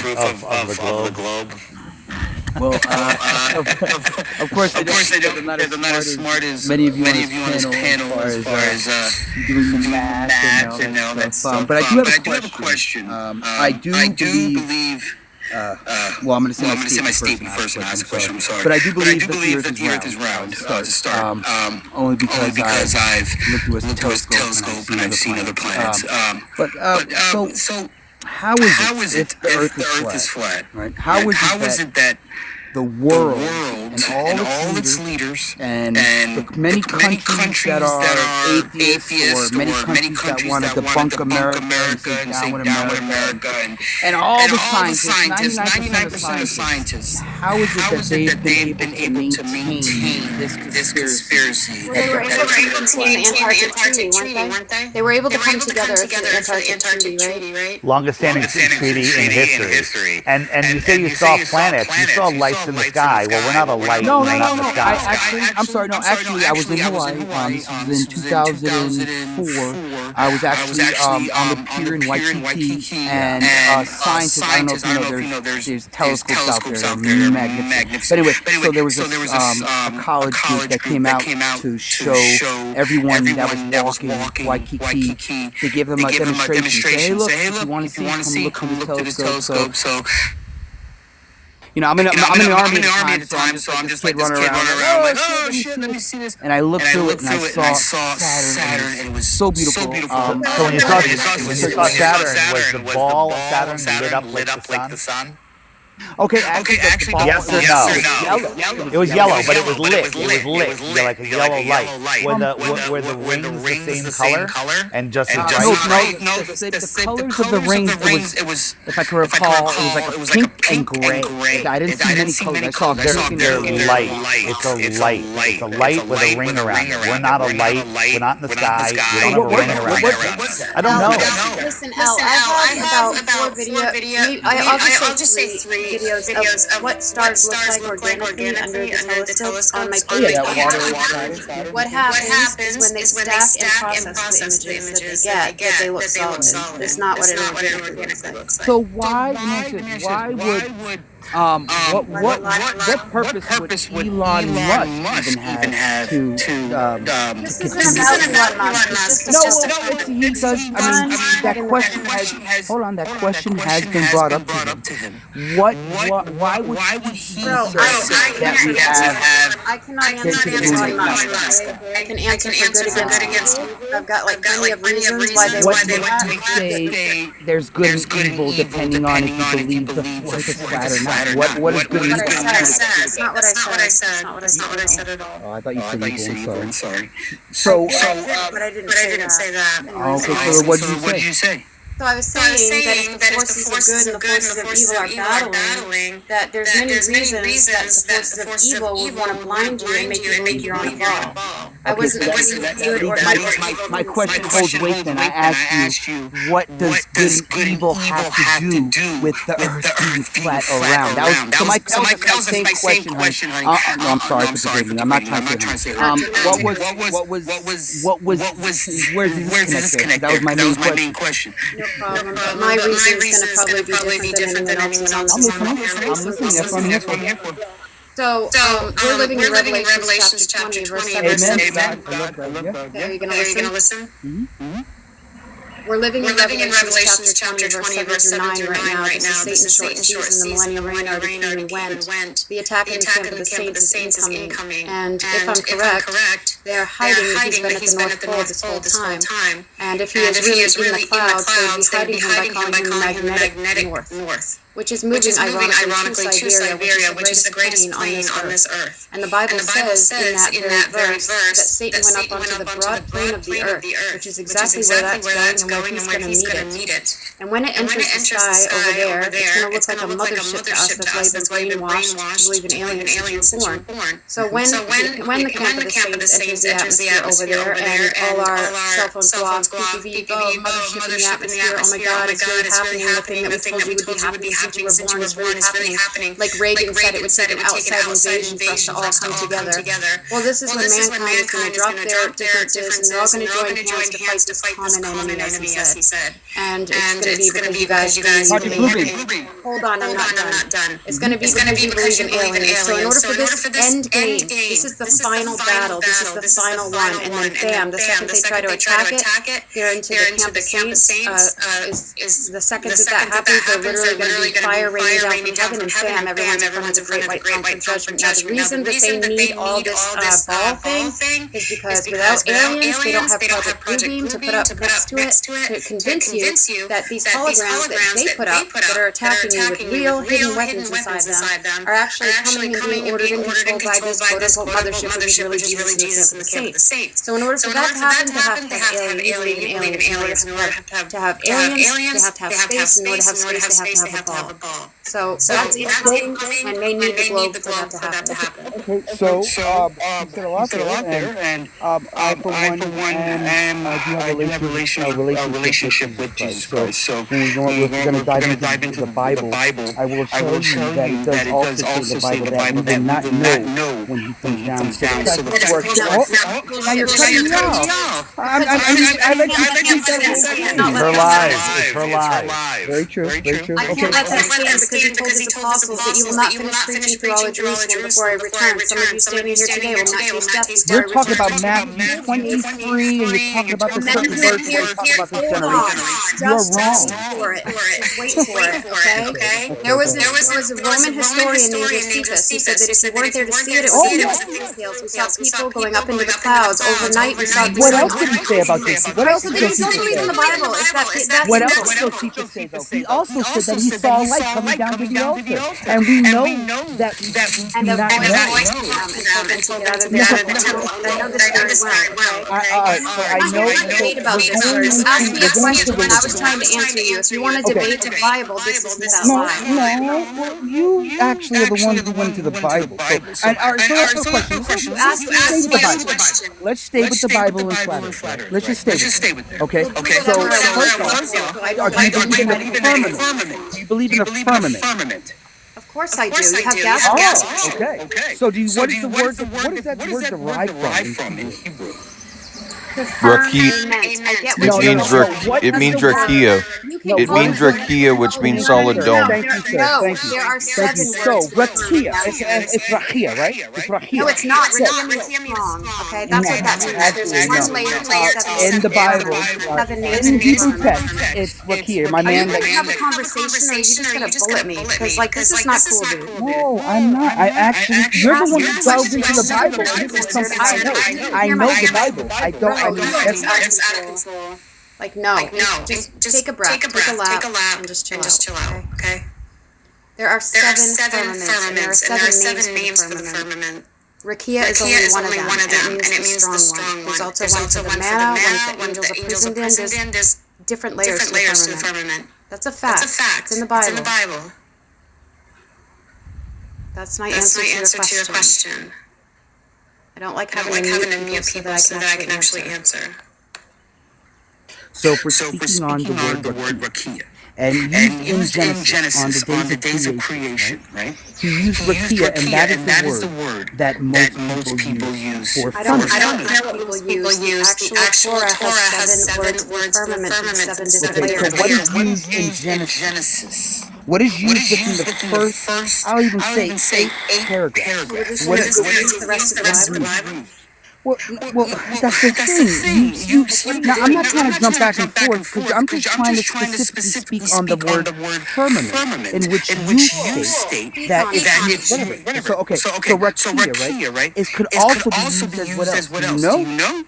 of the globe? Well, of course I don't. I'm not as smart as many of you on this panel as far as doing math and all that stuff. But I do have a question. I do believe. Well, I'm going to say my statement first and ask a question. I'm sorry. But I do believe that the Earth is round. To start, only because I've looked through a telescope and I've seen other planets. So how is it if the Earth is flat? Right? How is it that the world and all its leaders and the many countries that are atheists or many countries that want to debunk America and say down with America and all the scientists, 99% of scientists, how is it that they've been able to maintain this conspiracy? They were able to maintain the Antarctic Treaty, weren't they? They were able to come together for the Antarctic Treaty, right? Longest standing treaty in history. And you say you saw planets, you saw lights in the sky. Well, we're not a light. No. In the sky. I'm sorry. No, actually, I was in Hawaii. This was in 2004. I was actually on the pier in Waikiki, and scientists. I don't know if you know. There's telescopes out there. They're magnificent. But anyway, so there was a college group that came out to show everyone that was walking Waikiki. They gave them a demonstration. Say, hey, look, if you want to see, come look through the telescope. So I'm in the army at the time, so I'm just like this kid running around, like, oh shit, let me see this. And I looked through it and I saw Saturn, and it was so beautiful. So when you saw Saturn, was the ball of Saturn lit up like the sun? Okay, actually, yes or no? It was yellow, but it was lit. It was lit. Like a yellow light. Were the rings the same color? And just no. The colors of the rings. It was, if I can recall, it was like pink and gray. I didn't see many colors. I saw very light. It's a light. It's a light with a ring around it. We're not a light. We're not in the sky. We don't have a ring around it. I don't know. Listen, Al, I have about 4 videos. I'll just say 3 videos of what stars look like organically under the telescopes on my page. What happens is when they stack and process the images that they look solid. It's not what it organically looks like. So why would what purpose would Elon Musk even have to this isn't about Elon Musk. No, he does. I mean, that question has. Hold on, that question has been brought up to him. Why would he say that we have? I cannot answer Elon Musk. I can answer for good against. I've got like plenty of reasons why they want to say there's good and evil depending on if you believe the Earth is flat or not. What is good and evil? It's not what I said. It's not what I said at all. Oh, I thought you said evil. I'm sorry. But I didn't say that. Okay, so what did you say? So I was saying that if the forces of good and the forces of evil are battling, that there's many reasons that the forces of evil would want to blind you and make you believe you're on a ball. I wasn't good or my question holds weight then. I asked you, what does good and evil have to do with the Earth being flat or round? That was the same question. No, I'm sorry for debating. I'm not trying to say what was where's the disconnect? That was my main question. No problem, but my reason is going to probably be different than anyone else's. I'm listening. That's what I'm here for. So, we're living in Revelations chapter 20, verse 7. Amen. Okay, are you going to listen? Mm-hmm. We're living in Revelations chapter 20, verse 7 through 9 right now. This is Satan's short season, the millennial reign already went. The attack on the camp of the saints is incoming. And if I'm correct, they are hiding that he's been at the North Pole this whole time. And if he is really in the clouds, they would be hiding him by calling him the magnetic north. Which is moving ironically to Siberia, which is the greatest plain on this earth. And the Bible says in that very verse that Satan went up onto the broad plain of the earth, which is exactly where that's going and where he's going to meet it. And when it enters the sky over there, it's going to look like a mothership to us that's been brainwashed to believe in aliens since we were born. So when the camp of the saints enters the atmosphere over there, and all our cell phones go off, PPV, mothership in the atmosphere, oh my God, it's really happening, the thing that we told you would be happening since you were born is really happening. Like Reagan said, it would take an outside invasion for us to all come together. Well, this is when mankind is going to drop their differences and they're all going to join hands to fight this common enemy, as he said. And it's going to be because you guys believe. Hold on, I'm not done. It's going to be because you believe in aliens. So in order for this end game, this is the final battle. This is the final one. And then bam, the second they try to attack it, here into the camp of saints, is the second that happens, they're literally going to be fire raining down from heaven, and bam, everyone's in front of the great white throne of judgment. Now, the reason that they need all this ball thing is because without aliens, they don't have Project Bluebeam to put up next to it to convince you that these holograms that they put up that are attacking you with real hidden weapons inside them are actually coming and being ordered and controlled by this quote-unquote mothership, which is really Jesus and the camp of the saints. So in order for that to happen, they have to have aliens. In order to have aliens, they have to have space. In order to have space, they have to have a ball. So that's incoming, and they need the globe for that to happen. Okay, so you said a lot there, and I for one do have a relationship with Jesus Christ. So we're going to dive into the Bible. I will show you that it does also say the Bible that we will not know when he comes down. So the works. Now you're cutting me off. I let you keep that. It's her lives. Very true. I can't let that stand because he told his apostles that you will not finish preaching through all of Jerusalem before I return. Some of you standing here today will not taste death before You're I talking return. about Matthew 23, and you're talking about the certain verse where it's talking about this generation. You're wrong. For it. Just wait for it, okay? There was a Roman historian named Josephus who said that if you weren't there to see it, it was details. We saw people going up into the clouds. Overnight, we saw What else did he say about Josephus? What else so did that you don't Josephus believe in the say? Bible. That's What else did Josephus say, though? He also said that he saw a light coming down to the altar. And we know that we and do a not voice know. came from and told them to get out of the temple. I know this very well. So I know Debate about this. Just ask me a question when I was trying to answer you. If you want to debate the Bible, this is that lie. well, you actually are the one who went to the Bible. So, and, all right, so I have a question. Let's stay with the Bible and flattery. Let's just stay with it. Okay? So, first off, do you believe in a firmament? Do you believe in a firmament? Of course I do. You have gas. Oh, okay. So, what is that word derived from in Hebrew? It means rakia. It means rakia, which means solid dome. Thank you, sir. Thank you. There are seven words. So, rakia. It's rakia, right? It's rakia. No, it's not. Rakia means long. Okay, that's what that means. There's one layer to seven. In the Bible, in Hebrew text, it's rakia. My Are you man. going to have a conversation, or are you just going to bullet me? Because, this is not cool, dude. No, I'm not. I actually, you're the one who delved into the Bible. This is something I know. I know the Bible. I don't. I mean, it's out of control. No. Just take a breath, take a lap, and just chill out. Okay. There are seven firmaments, and there are seven names for the firmament. Rakia is only one of them, and it means the strong one. There's also one for the manna, one that the angels are prisoned in. There's different layers to the firmament. That's a fact. It's in the Bible. That's my answer to your question. I don't like having to mute people so that I can actually answer. So for speaking on the word rakia, and used in Genesis on the days of creation, right? He used rakia, and that is the word that most people use for firmament. I don't know what people use. The actual Torah has seven words for firmament, seven different layers. So what is used in Genesis? What is used within the first, I'll even say 8 paragraphs? What is the rest of the Bible? Well, that's the thing. Now, I'm not trying to jump back and forth, because I'm just trying to specifically speak on the word firmament, in which you state that it's whatever. So rakia, right? It could also be used as what else? Do you know?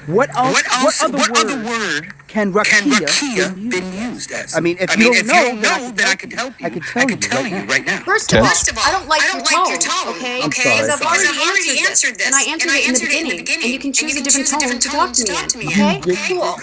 What other word can rakia been used as? I mean, if you don't know, then I can help you. I can tell you right now. First of all, I don't like your tone, okay? I'm sorry. Because I've already answered this, and I answered it in the beginning, and you can choose a different tone to talk to me in, okay? Cool.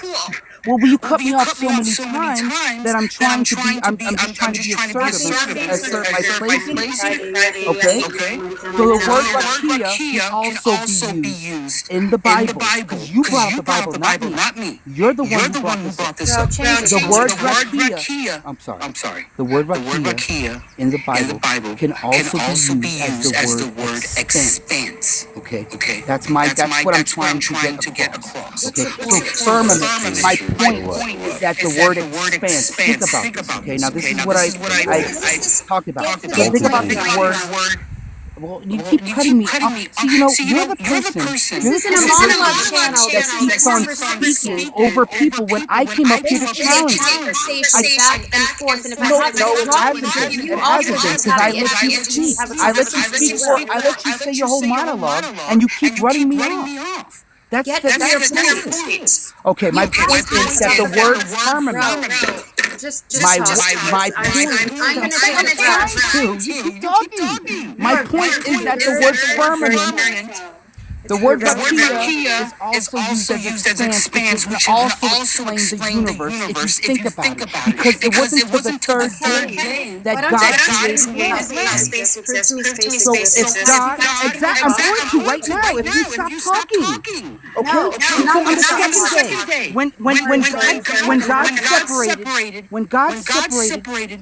Well, you cut me off so many times that I'm trying to be, I'm just trying to be assertive and assert my place. Okay? So the word rakia can also be used in the Bible. Because you brought up the Bible, not me. You're the one who brought this up. The word rakia, I'm sorry. The word rakia in the Bible can also be used as the word expanse. Okay? That's what I'm trying to get across. Okay? So firmament, my point is that the word expanse. Think about this, okay? Now, this is what I talked about. So think about this word. Well, you keep cutting me off. See, you're the person. This isn't a monologue channel that keeps on speaking over people when I came up here to challenge you. Back and forth, and if I have it hasn't been, because I let you speak. I let you say your whole monologue, and you keep running me off. That's your point. Okay, my point is that the word firmament. My point is that the word firmament. The word rakia is also used as expanse, which can also explain the universe if you think about it. Because it wasn't for the third day that God created space. So if God, exactly, I'm going to right now. If you stop talking, okay? So on the second day, when God separated.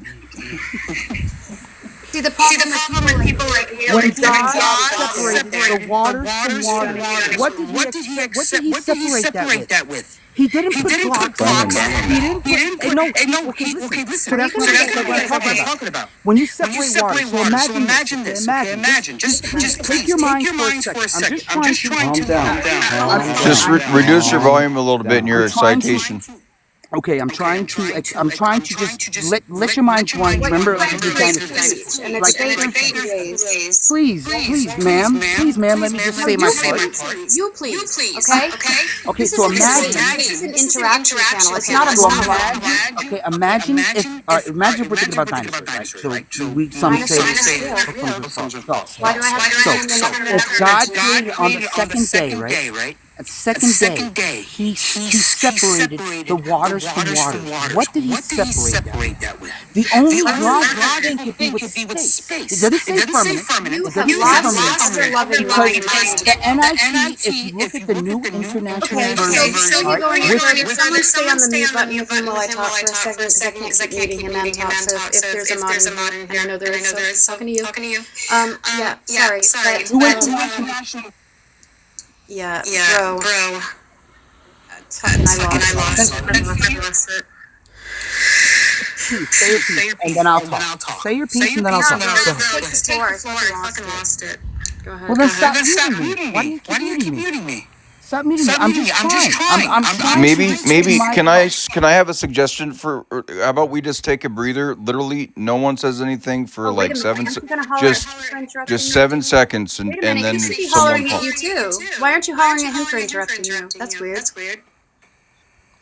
See, the problem with people like you, when God separated the waters from water, what did he separate that with? He didn't put blocks on them. He didn't no. Okay, listen. So that's what I'm talking about. When you separate water, so imagine this. Okay, imagine. Just take your mind for a second. I'm just trying to calm down. Just reduce your volume a little bit in your excitation. Okay, I'm trying to just let your mind run. Remember, like you're trying to and it's days. Please, ma'am, let me just say my part. You please, okay? Okay, so imagine. This is an interaction channel. It's not a monologue. Okay, imagine if we're thinking about dinosaurs, right? So some say false. Why do I have to remember another? If God created on the second day, right? At the second day, he separated the waters from water. What did he separate that with? The only God thing could be with space. It doesn't say firmament. You have lost your loving mind. Because the NIV, if you look at the New International Version, So you're going further. Someone stay on the mute button with him while I talk for a second, because I can't keep muting him and talk. So if there's a modern here, and I know there is, so talking to you. Yeah, sorry. Yeah, bro. I lost it. Say your piece, and then I'll talk. Say your piece, and then I'll talk. I fucking lost it. Go ahead. Well, then stop muting me. Why do you keep muting me? Stop muting me. I'm just trying. I'm trying. Maybe can I have a suggestion for? How about we just take a breather? Literally, no one says anything for like 7 just 7 seconds, and then he should be someone hollering at you too. Why aren't you hollering at him for interrupting you? That's weird.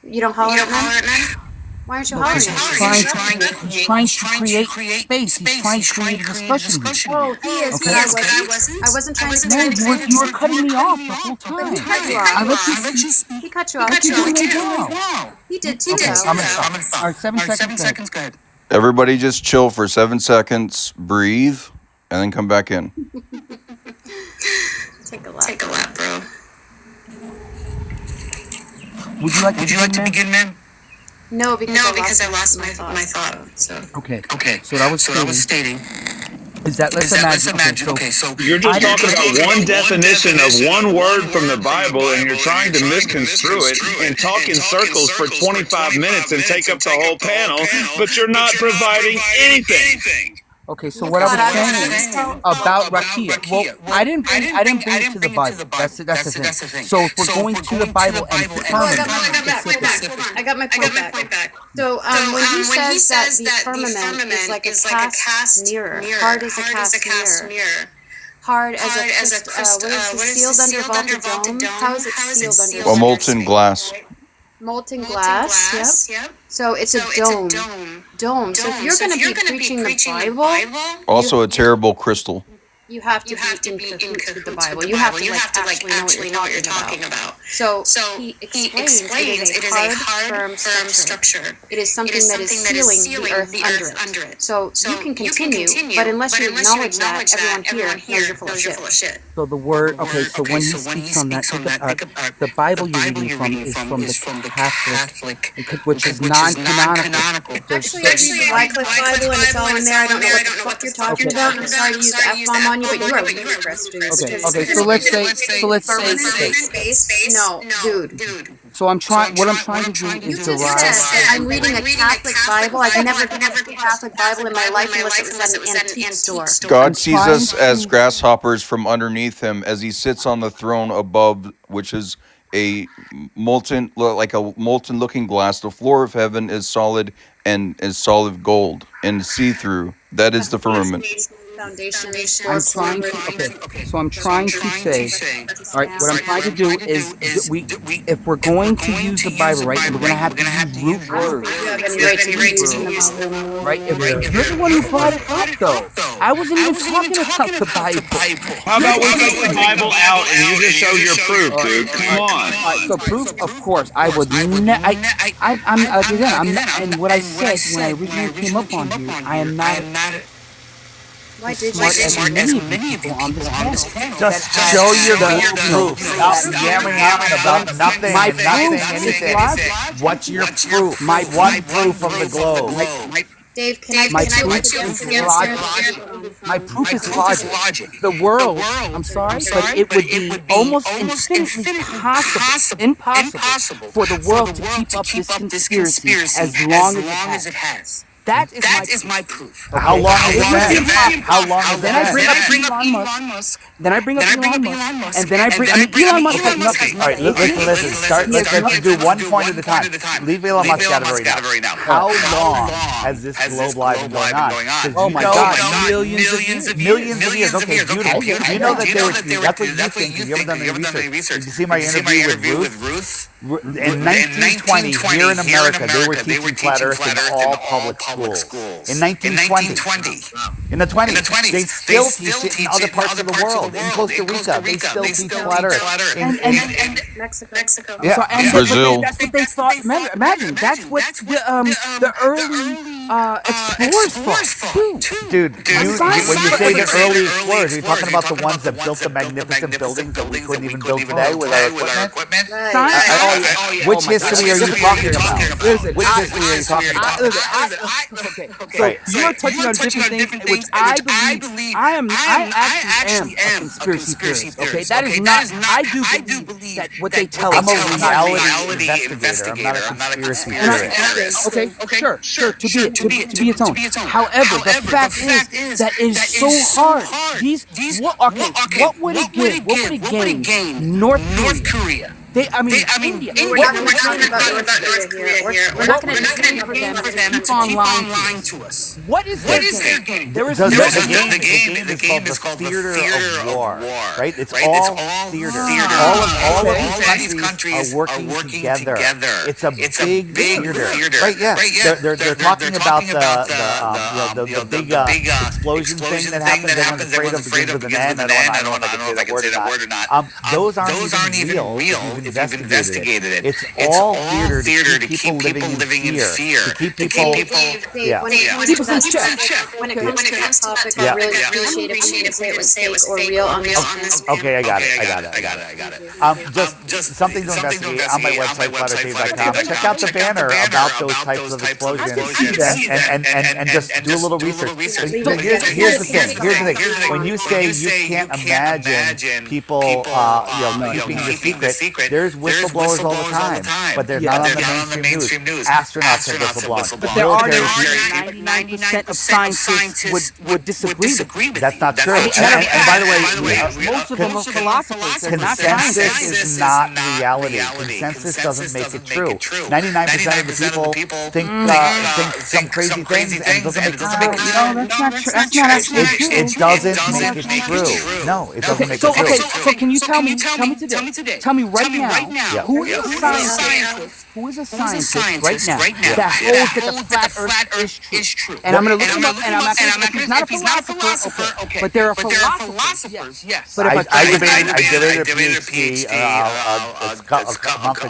You don't holler at men? Why aren't you hollering at him? He's trying to create space. He's trying to create a discussion. Oh, he is. Okay. I wasn't trying to. No, you were cutting me off the whole time. I let you speak. He cut you off. He did too. Okay, I'm gonna stop. All right, 7 seconds. Go ahead. Everybody just chill for 7 seconds, breathe, and then come back in. Take a lap, bro. Would you like to begin, ma'am? No, because I lost my thought. So. Okay. So what I was stating is that let's imagine. Okay, so you're just talking about one definition of one word from the Bible, and you're trying to misconstrue it and talk in circles for 25 minutes and take up the whole panel, but you're not providing anything. Okay, so what I was saying about Rakia, well, I didn't bring it to the Bible. That's the thing. So if we're going to the Bible and firmament, I got my point back. So when he says that the firmament is like a cast mirror, hard as a cast mirror. Hard as a crystal. What is it, sealed under vaulted dome? How is it sealed under? A molten glass. Molten glass, yep. So it's a dome. So if you're going to be preaching the Bible, Also a terrible crystal. you have to be in cahoots with the Bible. You have to actually know what you're talking about. So he explains it is a hard, firm structure. It is something that is sealing the earth under it. So you can continue, but unless you acknowledge that, everyone here knows you're full of shit. So the word, so when he speaks on that, the Bible you're reading from is from the Catholic, which is non-canonical. Actually, I read the Wycliffe Bible, and it's all in there. I don't know what the fuck you're talking about. I'm sorry to use the F-bomb on you, but you are ludicrous. Okay. So let's say space. No, dude. So what I'm trying to do is derive. I'm reading a Catholic Bible. I've never read a Catholic Bible in my life unless it was at an antique store. God sees us as grasshoppers from underneath him as he sits on the throne above, which is a molten looking glass. The floor of heaven is solid and is solid gold and see-through. That is the firmament. Foundation. I'm trying to say, all right, what I'm trying to do is, if we're going to use the Bible, right, we're going to have to use root words. Right? You're the one who brought it up, though. I wasn't even talking about the Bible. How about we take the Bible out and you just show your proof, dude? Come on. So proof, of course, I would I'm not, and what I said when I originally came up on you, I am not Why did smart as many people on this panel. Just show your proof. Stop yammering on about nothing. My nothing, proof anything. is What's your proof? My one proof of the globe. Dave, can I My put proof you is against logic. My proof is logic. The world, I'm sorry, but it would be almost infinitely impossible for the world to keep up this conspiracy as long as it has. That is my proof. How long has it been? How long has it Then I bring been? up Elon Musk. Then I bring up Elon Musk. And then I bring. Elon Musk has nothing. All right, listen. Let's do one point at a time. Leave Elon Musk out of it right now. How long has this globe live been going on? Oh my God, millions of years. Okay, beautiful. You know that they were. That's what you think. You haven't done any research. Did you see my interview with Ruth? In 1920, here in America, they were teaching flat Earth in all public schools. In 1920. In the 20s. They still teach it in other parts of the world. In Costa Rica, they still teach flat Earth. And Mexico. Yeah. Brazil. That's what they thought. Imagine, that's what the early explorers thought, too. Dude, when you say the early explorers, are you talking about the ones that built the magnificent buildings that we couldn't even build today with our equipment? Which history are you talking about? Which history are you talking about? Okay, so you're touching on different things, which I believe. I actually am a conspiracy theorist. Okay, that is not. I do believe that what they tell us. I'm a reality investigator. I'm not a conspiracy theorist. Okay, sure. To be its own. However, the fact is that it is so hard. What would it gain? North Korea. India. We're not talking about North Korea here. We're not going to pay for them to keep on lying to us. What is their game? The game is called the theater of war. Right? It's all theater. All of these countries are working together. It's a big theater. Right? Yeah. They're talking about the big explosion thing that happens. Everyone's afraid of begins with an N. I don't know if I can say that word or not. Those aren't even real. If you've investigated it, it's all theater to keep people living in fear. To keep people. When it comes to that topic, I really appreciate if you say it was fake or real on this. Okay, I got it. Just something to investigate on my website, flatearthcave.com. Check out the banner about those types of explosions and just do a little research. Here's the thing. When you say you can't imagine people keeping the secret, there's whistleblowers all the time, but they're not on the mainstream news. Astronauts have whistleblowers. But there are 99% of scientists would disagree with That's not true. And by the way, most of them are philosophers. Consensus is not reality. Consensus doesn't make it true. 99% of the people think some crazy things, and it doesn't make it true. No, that's not true. That's not actually true. It doesn't make it true. No, it doesn't make it true. So can you tell me today? Tell me right now. Who is a scientist right now that holds that the flat Earth is true? And I'm going to look him up, and I'm not he's not a philosopher, okay. But there are philosophers, yes. But I debated a PhD a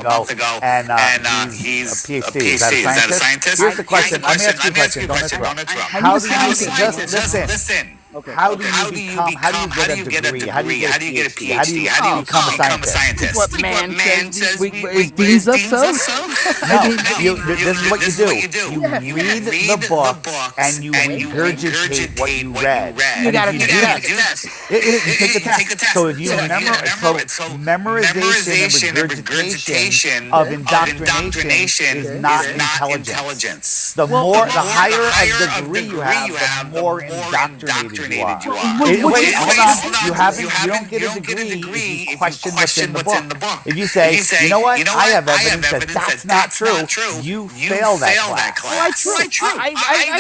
month ago, and he's a PhD. Is that a scientist? Here's the question. I'm going to ask you a question. Don't interrupt. How do you just listen? Okay. How do you get a degree? How do you get a PhD? How do you become a scientist? What man says is deems us so? No, this is what you do. You read the books and you regurgitate what you read. You gotta do that. You take the test. So if you memorization and regurgitation of indoctrination is not intelligence. The higher a degree you have, the more indoctrinated you are. Wait, hold on. You don't get a degree if you question what's in the book. If you say, you know what, I have evidence that that's not true, you fail that class. I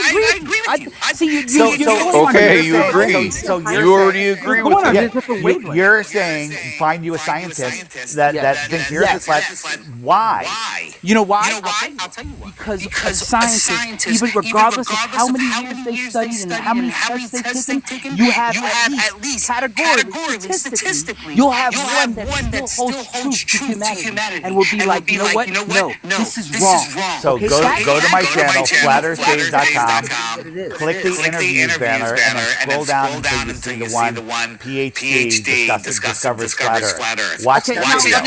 agree with you. Okay, you agree. So you already agree with it. You're saying find you a scientist that thinks you're flat. Why? You know why? I'll tell you why. Because a scientist, even regardless of how many years they studied and how many tests they took, taken, you have at least categorically, statistically, you'll have one that still holds true to humanity and will be like, you know what? No, this is wrong. So Okay, go to my that's channel, flatearthstage.com, what it is. click the interviews banner, and then scroll down until you see the one PhD discovers flat Earth. Watch that video.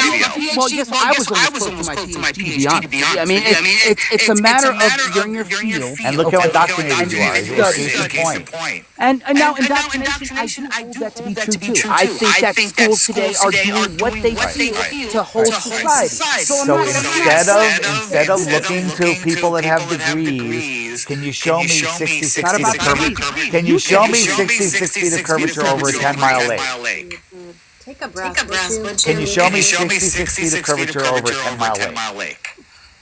Well, yes, I was almost close to my PhD, to be honest. I mean, it's a matter of you're in your field. And look how indoctrinated you are. Here's the point. And now indoctrination, I do hold that to be true too. I think that schools today are doing what they feel to hold society. So instead of looking to people that have degrees, can you show me 60-60 the curvature? Can you show me 60-60 the curvature over a 10-mile lake? Take a breath. Can you show me 60-60 the curvature over a 10-mile lake?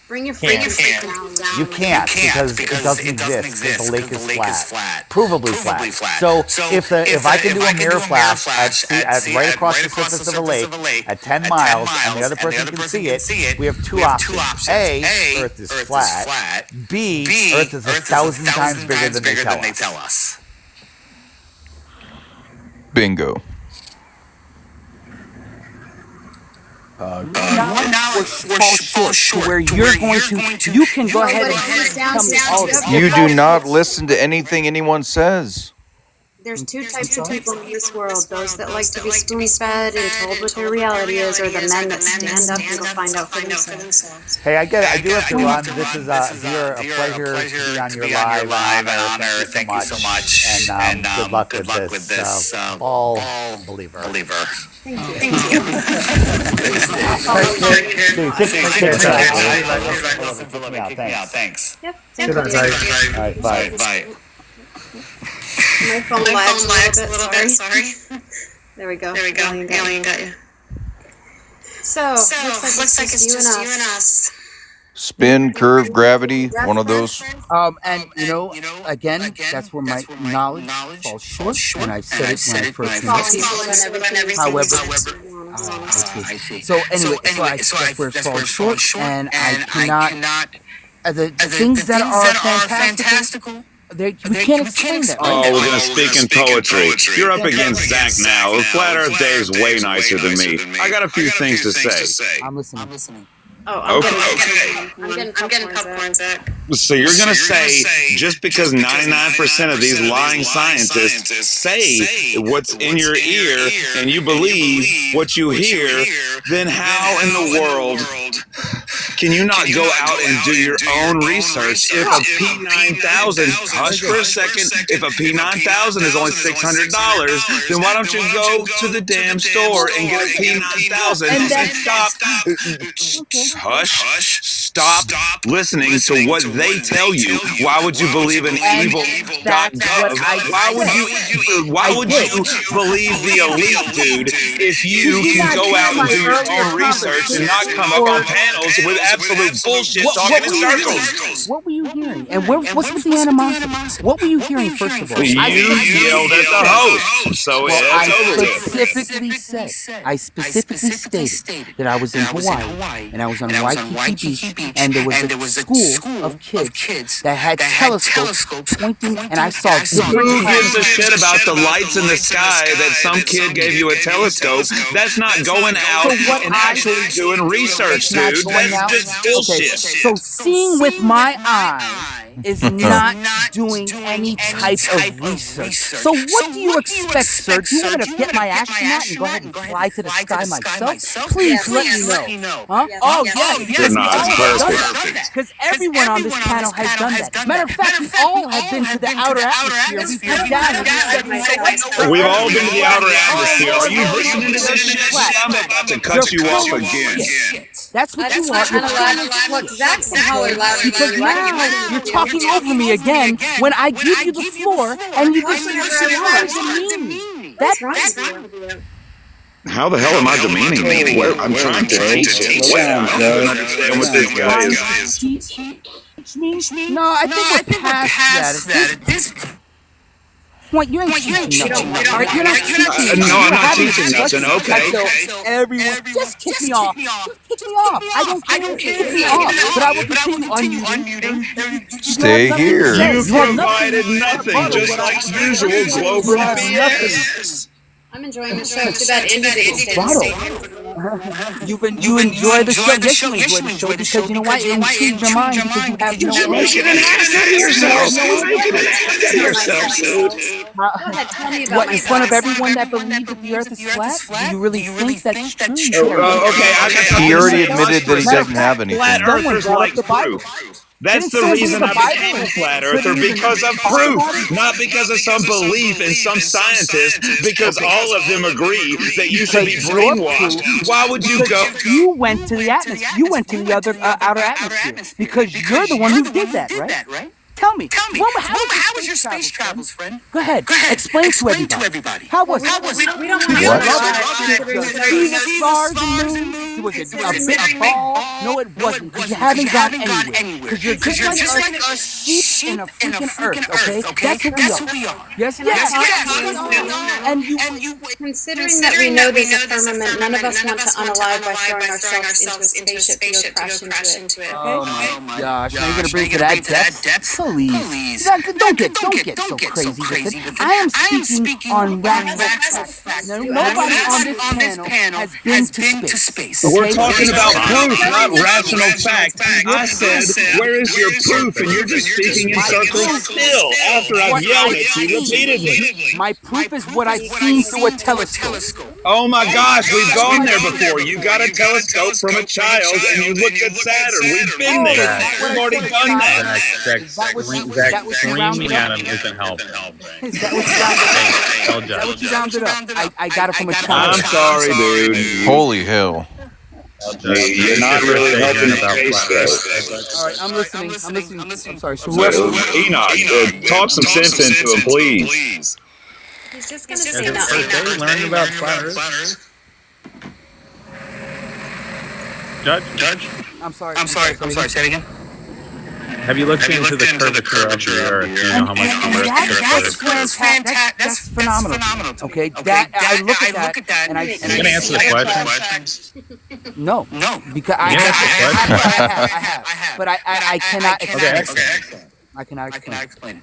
Bring your feet down. You can't because it doesn't exist because the lake is flat, provably flat. So if I can do a mirror flash at right across the surface of a lake at 10 miles and the other person can see it, we have two options. A, Earth is flat. B, Earth is 1,000 times bigger than they tell us. Bingo. Now fall short to where you're going to, you can go ahead and tell me all this. You do not listen to anything anyone says. There's two types of people in this world: those that like to be spoon-fed and told what their reality is, or the men that stand up and go find out for themselves. Hey, I do have to run. This is a pleasure to be on your live honor. Thank you so much. And good luck with this all believer. Thank you. Thanks. Yep. Good night, guys. All right, bye. My phone lags a little bit. Sorry. There we go. Alien got you. So looks like it's just you and us. Spin, curve, gravity, one of those. And again, that's where my knowledge falls short, and I said it when I first met you. However, I see. So anyway, that's where it falls short, and I cannot. The things that are fantastical. We can't explain that. Oh, we're going to speak in poetry. You're up against Zach now. Flat Earth Dave's way nicer than me. I got a few things to say. I'm listening. Oh, I'm getting popcorn, Zach. So you're going to say, just because 99% of these lying scientists say what's in your ear and you believe what you hear, then how in the world can you not go out and do your own research? If a P9000, hush for a second, if a P9000 is only $600, then why don't you go to the damn store and get a P9000 and stop listening to what they tell you. Why would you believe in evil.gov? Why would you believe the elite, dude, if you can go out and do your own research and not come up on panels with absolute bullshit talking in circles? What were you hearing? And what's with the animosity? What were you hearing, first of all? You yelled at the host, so I specifically stated that I was in Hawaii, and I was on Waikiki Beach, and there was a school of kids that had telescopes pointing, and I saw Who gives a shit about the lights in the sky that some kid gave you a telescope? That's not going out and actually doing research, dude. That's just bullshit. So seeing with my eye is not doing any type of research. So what do you expect, sir? Do you want me to get my astronaut and go ahead and fly to the sky myself? Please let me know. Huh? Oh, yes. You're not perfect. Because everyone on this panel has done that. Matter of fact, we all have been to the outer atmosphere. We've all been to the outer atmosphere. Are you listening to this shit? I'm about to cut you off again. That's what you want. Zach's because now you're talking over me again when I give you the floor and you just demean me. That's right. How the hell am I demeaning me? I'm trying to teach it. I don't understand what this guy is. No, I think we're past that. point. You ain't teaching nothing. All right, you're not teaching. No, I'm not having a teaching nothing. discussion. Okay. So everyone, just kick me off. Just kick me off. I don't care. Kick me off. But I will continue unmuting. Stay here. You provided nothing, just like usual. Global BS. I'm enjoying the show. Too bad Indy didn't stay. You enjoy the show. Yes, you enjoy the show because you know why? It intrigues your mind because you have no Make it an ass out of yourself. Make it an ass out of yourself, dude. Go ahead, tell me about What, in front of myself. everyone that believes that the earth is flat? Do you really think that's true? Okay, I got He already admitted that he doesn't have anything. Flat earthers like proof. That's the reason I became a flat earther, because of proof, not because of some belief in some scientist, because all of them agree that you should be brainwashed. Why would you go? You went to the atmosphere. You went to the other outer atmosphere because you're the one who did that, right? Tell me. How was your space travels, friend? Go ahead. Explain to everybody. How was it? We don't want to See the stars and moon? Was it a big ball? No, it wasn't. Because you haven't gone anywhere. Because you're just like us, sheep in a freaking earth, okay? That's what we are. Yes. And you Considering that we know there's a firmament, none of us want to unalive by throwing ourselves into a spaceship to crash into it. Oh my gosh! Now you're gonna bring it to that depth? Please. Don't get so crazy with it. I am speaking on rational facts. Nobody on this panel has been to space. We're talking about proof, not rational fact. I said, where is your proof? And you're just speaking in circles still, after I've yelled at you repeatedly. My proof is what I've seen through a telescope. Oh my gosh, we've gone there before. You got a telescope from a child and you looked at Saturn. We've been there. We've already done that. Zach, screaming at him isn't helping. Is that what you rounded up? I got it from a child. I'm sorry, dude. Holy hell. You're not really helping the case, though. All right, I'm listening. I'm sorry. So Enoch, talk some sense into him, please. He's just going to say nothing. They learning about flat Earth. Judge? I'm sorry. Say it again. Have you looked into the curvature of the Earth? You know how much the Earth is fantastic. That's phenomenal. Okay, that I look at that, and I. You gonna answer the question? No, because I have, but I cannot explain it. I cannot explain it.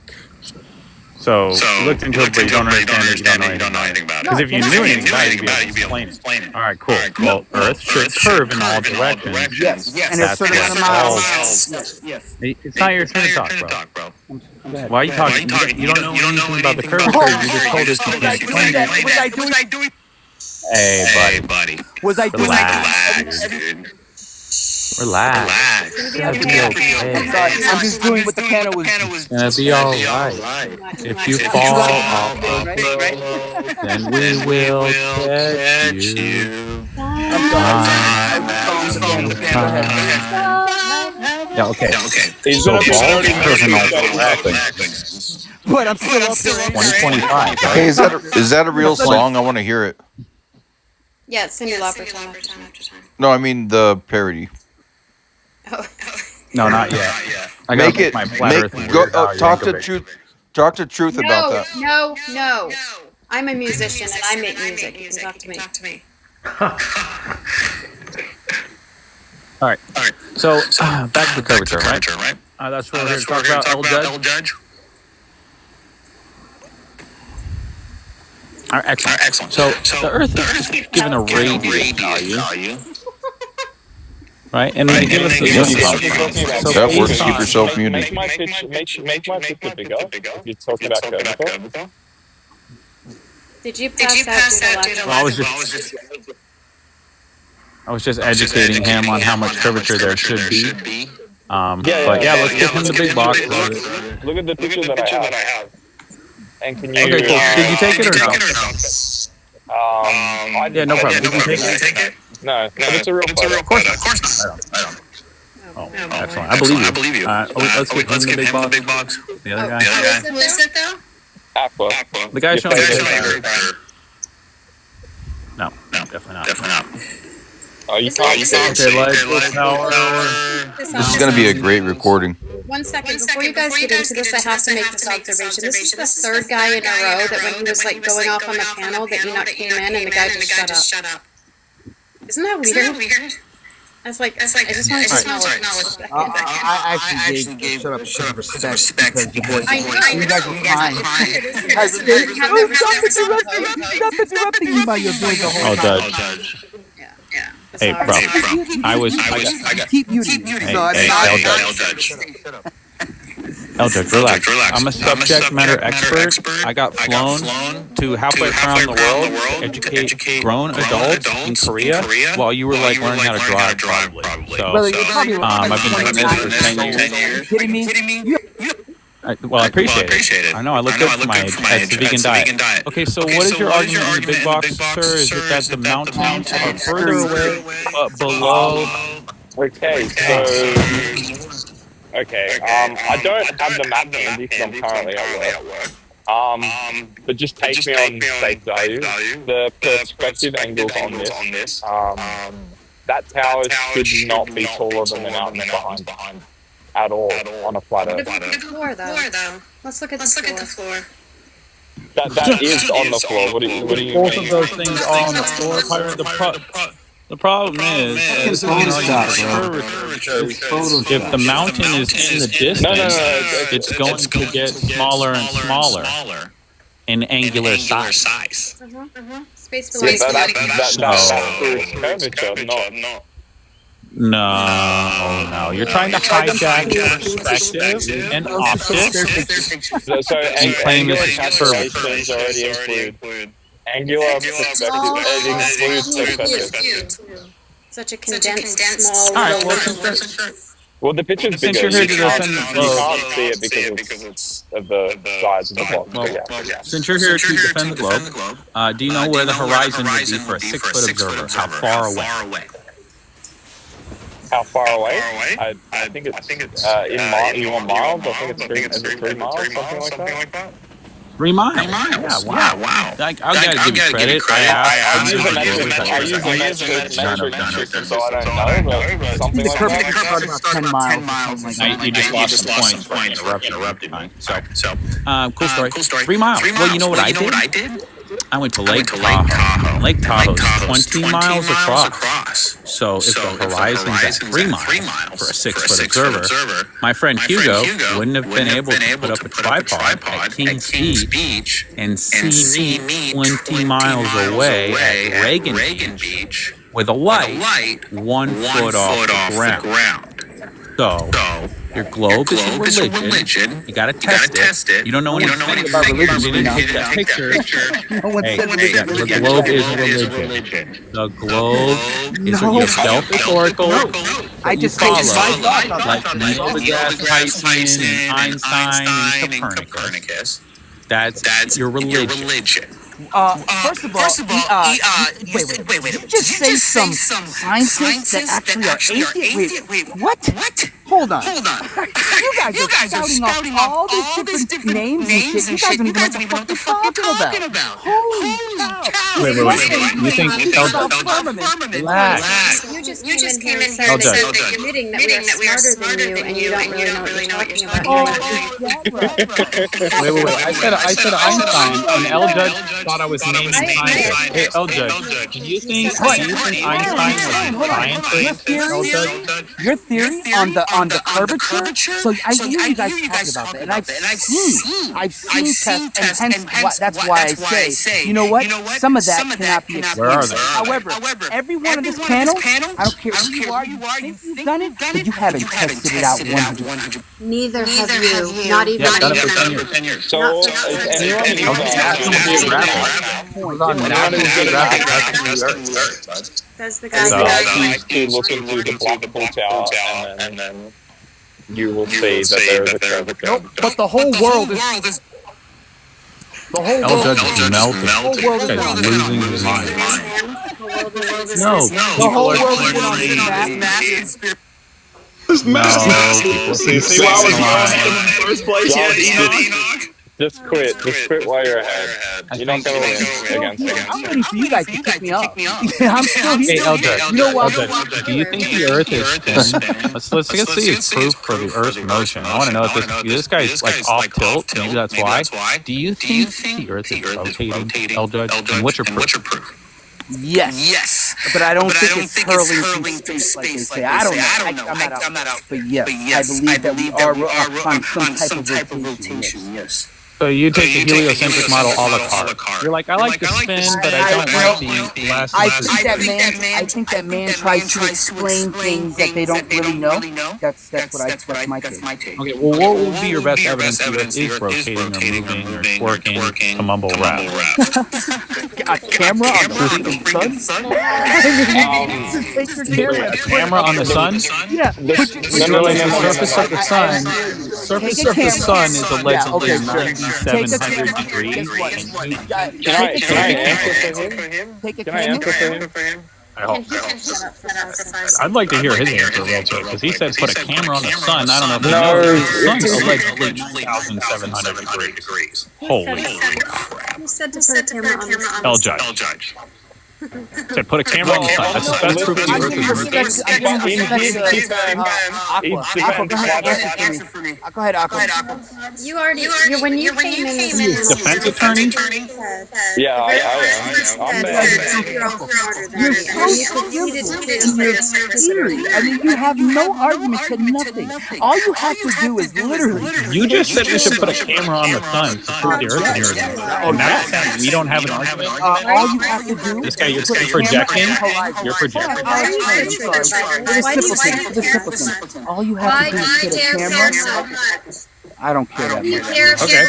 So you looked into it, but you don't understand it. You don't know anything about it. Because if you knew anything about it, you'd be able to explain it. All right, cool. Well, Earth should curve in all directions. Yes. And a certain amount of miles. Yes. It's not your turn to talk, bro. Why are you talking? You don't know anything about the curvature. You just told us you can explain it. Was I doing? Hey, buddy. Was I doing? Relax, dude. Relax. It's gonna be okay. I'm just doing what the panel was. It's gonna be alright. If you fall off the road, then we will catch you. Yeah, okay. He's So been balls up curving all directions. But I'm still up there. 2025. Hey, is that a real song? I want to hear it. Yeah, it's Cyndi Lauper time after time. No, I mean the parody. No, not yet. I Make gotta it. my flat Earth Talk to truth about that. No. I'm a musician and I make music. You can talk to me. All right. So back to the curvature, right? That's what we're going to talk about, El Judge. All right, excellent. So the Earth is given a radius value. Right, and then give us a That works. Keep yourself muted. Make my pitch a big up. You're talking about curvature. Did you pass out due to I was just educating him on how much curvature there should be. But let's give him the big box. Look at the picture that I have. And can you? Okay, cool. Did you take it or no? Yeah, no problem. Did you take it? No, it's a real photo. Of course not. I don't. Oh, excellent. I believe you. Let's give him the big box. The other guy. Who is it though? Aqua. The guy showing the No, definitely not. Oh, you can't see. Okay, light power. This is gonna be a great recording. 1 second, before you guys get into this, I have to make this observation. This is the third guy in a row that when he was like going off on the panel that Enoch came in and the guy just shut up. Isn't that weird? I just wanted to acknowledge that. I actually gave shut up some respect because the boys, you guys were fine. Stop interrupting me by your boys the whole Oh, time. Judge. Yeah. Hey, bro. I Keep muting. Hey, Eldridge, relax. I'm a subject matter expert. I got flown to halfway around the world to educate grown adults in Korea while you were like learning how to drive, probably. So, I've been doing this for 10 years. Are you kidding me? Well, I appreciate it. I know, I look good for my age. That's the vegan diet. Okay, so what is your argument in the big box, sir? Is it that the mountains are further away, but below? Okay, so... Okay, I don't have the map handy because I'm currently at work. But just take me on face value. The perspective angles on this, that tower should not be taller than the mountains behind at all on a flat earth. Look at the floor, though. Let's look at the floor. That is on the floor. What do you mean? Both of those things are on the floor. The problem is, if the mountain is in the distance, it's going to get smaller and smaller in angular size. Space belongs to No. You're trying to hijack perspective and optics and claim it's calculations already include angular perspective. It includes perspective. Such a condensed, small. All right, well, the picture's bigger. Since you're here to defend the globe, you can't see it because of the size of the box. Since you're here to defend the globe, do you know where the horizon would be for a 6-foot observer? How far away? How far away? I think it's in miles. You want miles? I think it's 3 miles, something like that. 3 miles. Yeah, wow. I'll gotta give you credit. I use a metric, so I don't know, but something like that. About 10 miles. You just lost the point. Interrupted. So, cool story. 3 miles. Well, you know what I did? I went to Lake Tahoe. Lake Tahoe is 20 miles across. So if the horizon's at 3 miles for a 6-foot observer, my friend Hugo wouldn't have been able to put up a tripod at Kings Beach and see me 20 miles away at Reagan Beach with a light 1 foot off the ground. So, your globe is a religion. You gotta test it. You don't know anything about religion. You didn't take that picture. The globe is a religion. The globe is self-historical. I just follow, like Neil deGrasse Tyson and Einstein and Copernicus. That's your religion. First of all, wait. Did you just say some scientists that actually are atheists? Wait, what? Hold on. You guys are spouting off all these different names and shit. You guys don't even know what the fuck you're talking about. Holy cow. Wait. You think Relax. You just came in here and said admitting that we are smarter than you and you don't really know what you're talking about. Wait. I said Einstein and L Judge thought I was naming scientists. Hey, L Judge, do you think Einstein was a scientist? Your theory on the curvature? So I hear you guys talking about that, and I've seen tests, and hence that's why I say, you know what? Some of that cannot be explained. Where are they? However, every one of this panel, I don't care who you are, you think you've done it, but you haven't tested it out 100%. Neither have you. Not even. Yeah, done it for 10 years. So, is anyone Says the guy. please look into the Blackpool Tower, and then you will see that there is a curvature. Nope, but the whole world is. The whole L Judge is melting. The whole world is losing his mind. No, the whole world is on See why I was wrong in the first place? Yeah, Enoch. Just quit. Just quit while you're ahead. You don't gotta win against it. I'm ready for you guys to kick me off. I'm still Hey, here. Eldred. You know what? Eldred, do you think the Earth is spinning? Let's see his proof for the Earth's motion. I want to know if this guy's like off tilt. Maybe that's why. Do you think the Earth is rotating, Eldred? And what's your proof? Yes. But I don't think it's hurling through space like they say. I don't know. I'm not out. But yes, I believe that we are on some type of rotation. Yes. So you take the heliocentric model a la carte. You're like, I like the spin, but I don't like the last. I think that man tries to explain things that they don't really know. That's my take. Okay, well, what would be your best evidence the Earth is rotating or moving or twerking to mumble rap? A camera on the freaking sun? A camera on the sun? Yeah. The surface of the sun. The surface of the sun is allegedly 9,700 degrees. Can I answer for him? Can I answer for him? I'd like to hear his answer real quick, because he said put a camera on the sun. I don't know if you know the sun's allegedly 9,700 degrees. Holy crap. Who said to put a camera on the sun? L-Judge. Said put a camera on the sun. That's the best proof the Earth is rotating. Go ahead, Aqua. You already, when you came in, Defense attorney? Yeah, I am. I mean, you have no argument to nothing. All you have to do is literally. You just said we should put a camera on the sun to prove the Earth is rotating. And that's how we don't have an argument. All you have to do. This guy, you're projecting. You're projecting. The simpleton. All you have to do is put a camera. I don't care that much. Okay.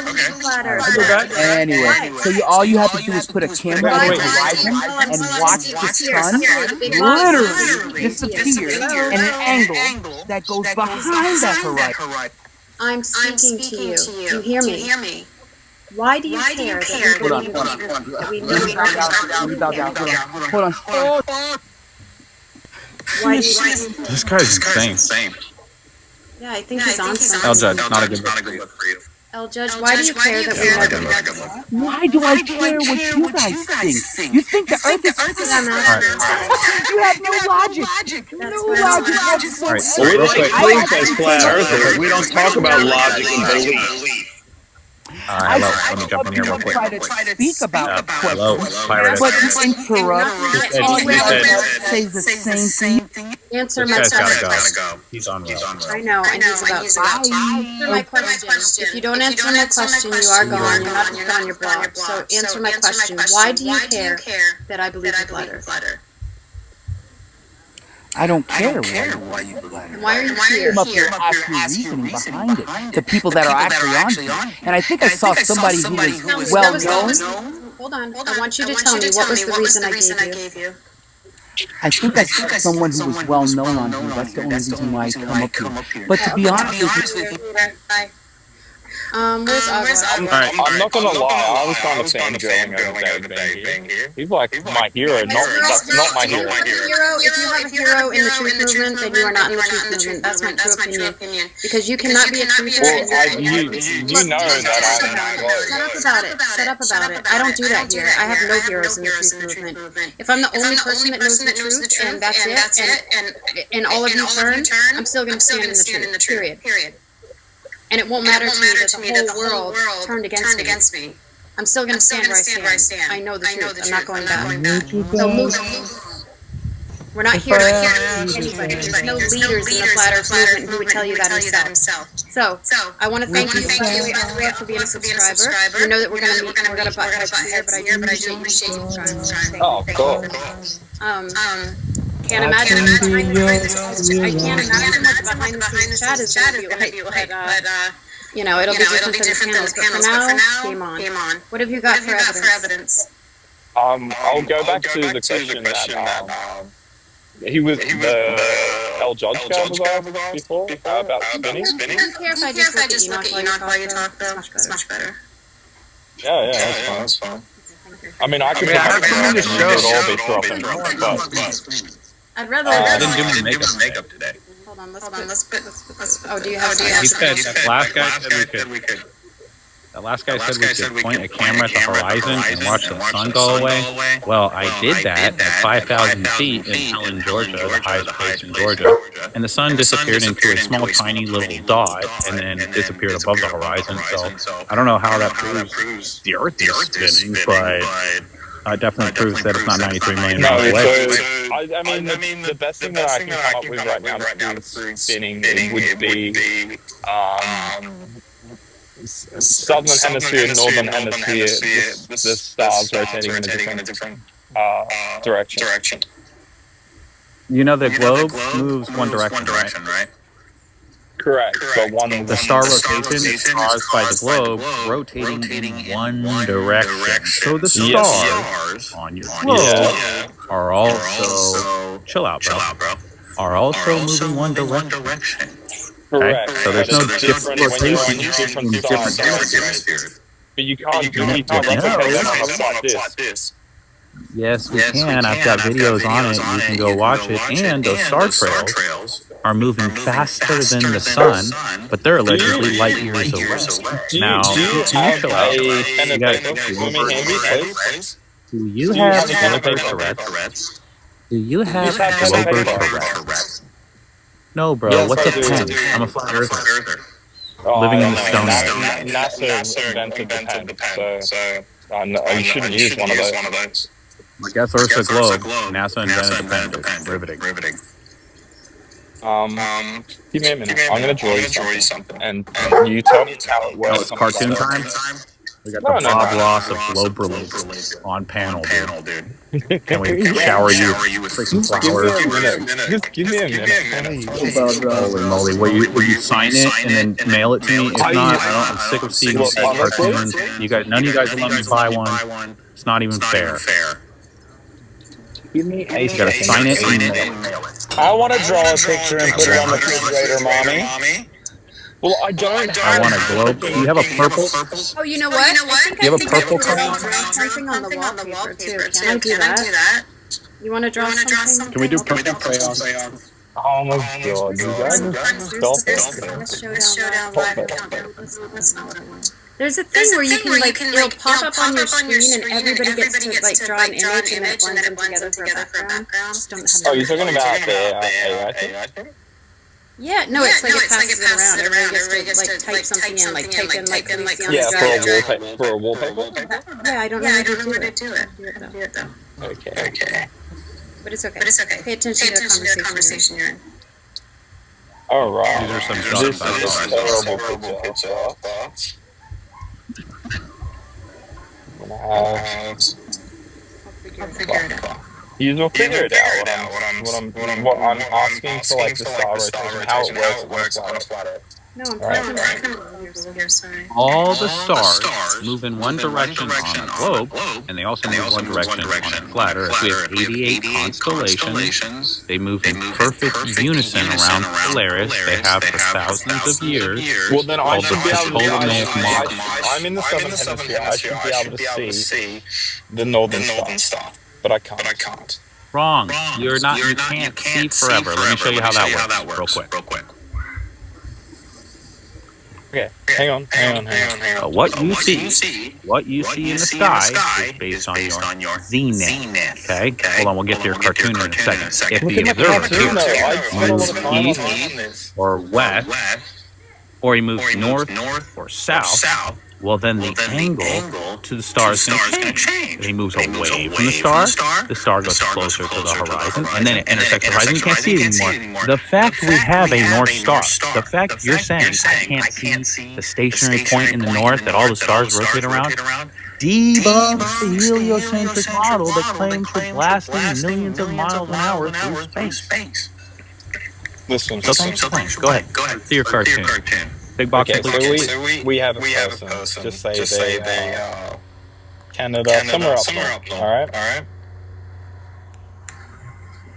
Anyway, so all you have to do is put a camera on the horizon and watch the sun literally disappear in an angle that goes behind that horizon. I'm speaking to you. Do you hear me? Why do you care that we believe Hold on. Why? This guy's insane. Yeah, I think he's on something. L-Judge, not a good look for you. L-Judge, why do you care that we know? Why do I care what you guys think? You think the Earth is You have no logic. No logic. We don't believe as flat earthers. We don't talk about logic and belief. Alright, let me jump in here real quick. Try to speak about Hello, Pirate. but you interrupt. Say the same thing. Answer This my guy's question. gotta go. He's on road. I know, and he's about to. Answer my question. If you don't answer my question, you are gone. You're not on your blog. So answer my question. Why do you care that I believe the letter? I don't care why you believe. Why are you here? Come up here and ask me reasoning behind it. The people that are actually on it. And I think I saw somebody who was well known. Hold on. I want you to tell me what was the reason I gave you. I think I saw someone who was well known on here. That's the only reason why I come up here. But to be honest with you, Where's Agua? I'm not gonna lie, I was kind of fangirling over everything here. He's like my hero, that's not my hero. If you have a hero in the truth movement, then you are not in the truth movement. That's my true opinion. Because you cannot be a truther. You know that Shut up about it. I don't do that here. I have no heroes in the truth movement. If I'm the only person that knows the truth, and that's it, and all of you turn, I'm still going to stand in the truth, period. And it won't matter to me that the whole world turned against me. I'm still going to stand where I stand. I know the truth. I'm not going back. So move. We're not here to hear anybody. There's no leaders in the Flat Earth movement who would tell you that himself. So, I want to thank you for being a subscriber. You know that we're going to butt heads here, but I do appreciate you subscribing. Oh, cool. Can't imagine what behind the scenes chat is going to be like, but you know, it'll be different than the panels. But for now, game on. What have you got for evidence? I'll go back to the question that he was the L-Judge guy was on before about spinning. I don't care if I just look at Enoch while you talk, though. It's much better. Yeah, that's fine. I mean, I could have seen the show all based off of but I'd rather. I didn't do my makeup today. Hold on. Let's put. Oh, do you have? He said that last guy said we could. The last guy said we could point a camera at the horizon and watch the sun go away. Well, I did that at 5,000 feet in Helen, Georgia, the highest place in Georgia, and the sun disappeared into a small, tiny little dot and then disappeared above the horizon. So I don't know how that proves the Earth is spinning, but it definitely proves that it's not 93 million miles away. I mean, the best thing that I can come up with right now to prove spinning would be southern hemisphere, northern hemisphere, the stars rotating in a different direction. You know the globe moves one direction, right? Correct. But the star rotation is caused by the globe rotating in one direction. So the stars on your globe are also chill out, bro. Are also moving one direction. Correct. Okay? So there's no different rotation in different hemispheres. But you can't replicate that like this. Yes, we can. I've got videos on it. You can go watch it. And those star trails are moving faster than the sun, but they're allegedly light years away. Now, do you have Do you have Glover Tourette's? Do you have Glover Tourette's? No, bro. What's a pen? I'm a flat earther. Living in the Stone Age. NASA invented the pen, so you shouldn't use one of those. I guess Earth's a globe. NASA invented the pen. Riveting. Give me a minute. I'm gonna draw you something, and you tell me how it works. Oh, it's cartoon time? We got the Bob Ross of globe release on panel, dude. Can we shower you with freaking flowers? Just give me a minute. Holy moly. Will you sign it and then mail it to me? If not, I'm sick of seeing these cartoons. None of you guys will let me buy one. It's not even fair. Give me a You gotta sign it and mail it. I want to draw a picture and put it on the refrigerator, mommy. Well, I don't. I want a globe. Do you have a purple? Oh, you know what? You have a purple color? Something on the wallpaper too. Can I do that? You want to draw something? Can we do purple crayon? Oh my god, you guys stop it. There's a thing where you can it'll pop up on your screen and everybody gets to draw an image and it blends them together for a background. Just don't have. Oh, you're talking about the AI thing? Yeah, no, it's like it passes it around. Everybody gets to type something in, type in for a wallpaper. Yeah, I don't know how to do it. Do it though. Okay. But it's okay. Pay attention to the conversation you're in. Alright. These are some shots I This is terrible picture. I'll figure it out. You will figure it out. What I'm asking for, the star rotation, how it works on a flat Earth. No, I'm trying to sorry. All the stars move in one direction on a globe, and they also move one direction on a flat Earth. We have 88 constellations. They move in perfect unison around Polaris. They have for thousands of years. Well, then I should be able to. Ptolemaic model. I'm in the southern hemisphere. I should be able to see the northern star, but I can't. Wrong. You can't see forever. Let me show you how that works real quick. Okay, hang on. What you see in the sky is based on your zenith. Okay? Hold on, we'll get to your cartoon in a second. If the observer moves east or west, or he moves north or south, well then the angle to the star is going to change. If he moves away from the star goes closer to the horizon, and then it intersects the horizon. You can't see it anymore. The fact we have a North Star, the fact you're saying I can't see the stationary point in the north that all the stars rotate around, debunks the heliocentric model that claims we're blasting millions of miles an hour through space. Listen. Go ahead. See your cartoon. Big box. Okay, so we have a person. Just say they Canada, somewhere up there. All right.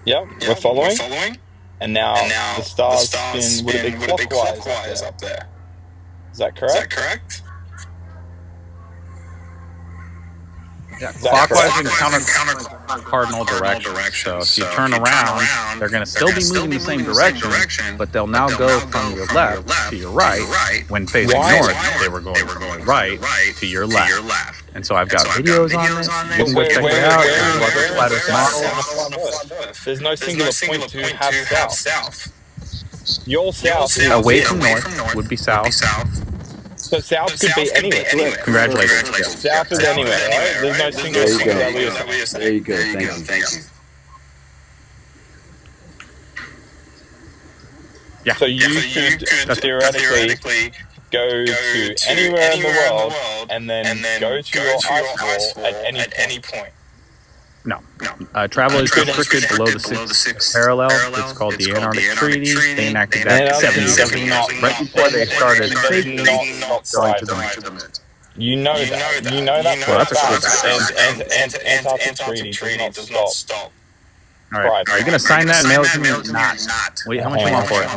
Yep, we're following. And now the stars spin with a big clockwise up there. Is that correct? Yeah, clockwise and counter cardinal direction. So if you turn around, they're going to still be moving the same direction, but they'll now go from your left to your right. When facing north, they were going from your right to your left. And so I've got videos on this. You can go check it out. There's no singular point to have south. Your south is away from north would be south. So south could be anywhere. Congratulations. South is anywhere, right? There's no single point. There you go. Thank you. Yeah. So you could theoretically go to anywhere in the world and then go to your ice wall at any point. No. Travel is restricted below the 6th parallel. It's called the Antarctic Treaty. They enacted that in 1977, right before they started going to the moon. You know that. Well, that's a cool fact. And Antarctic Treaty does not stop. All right. Are you going to sign that and mail it to me? Not. Wait, how much you want for it?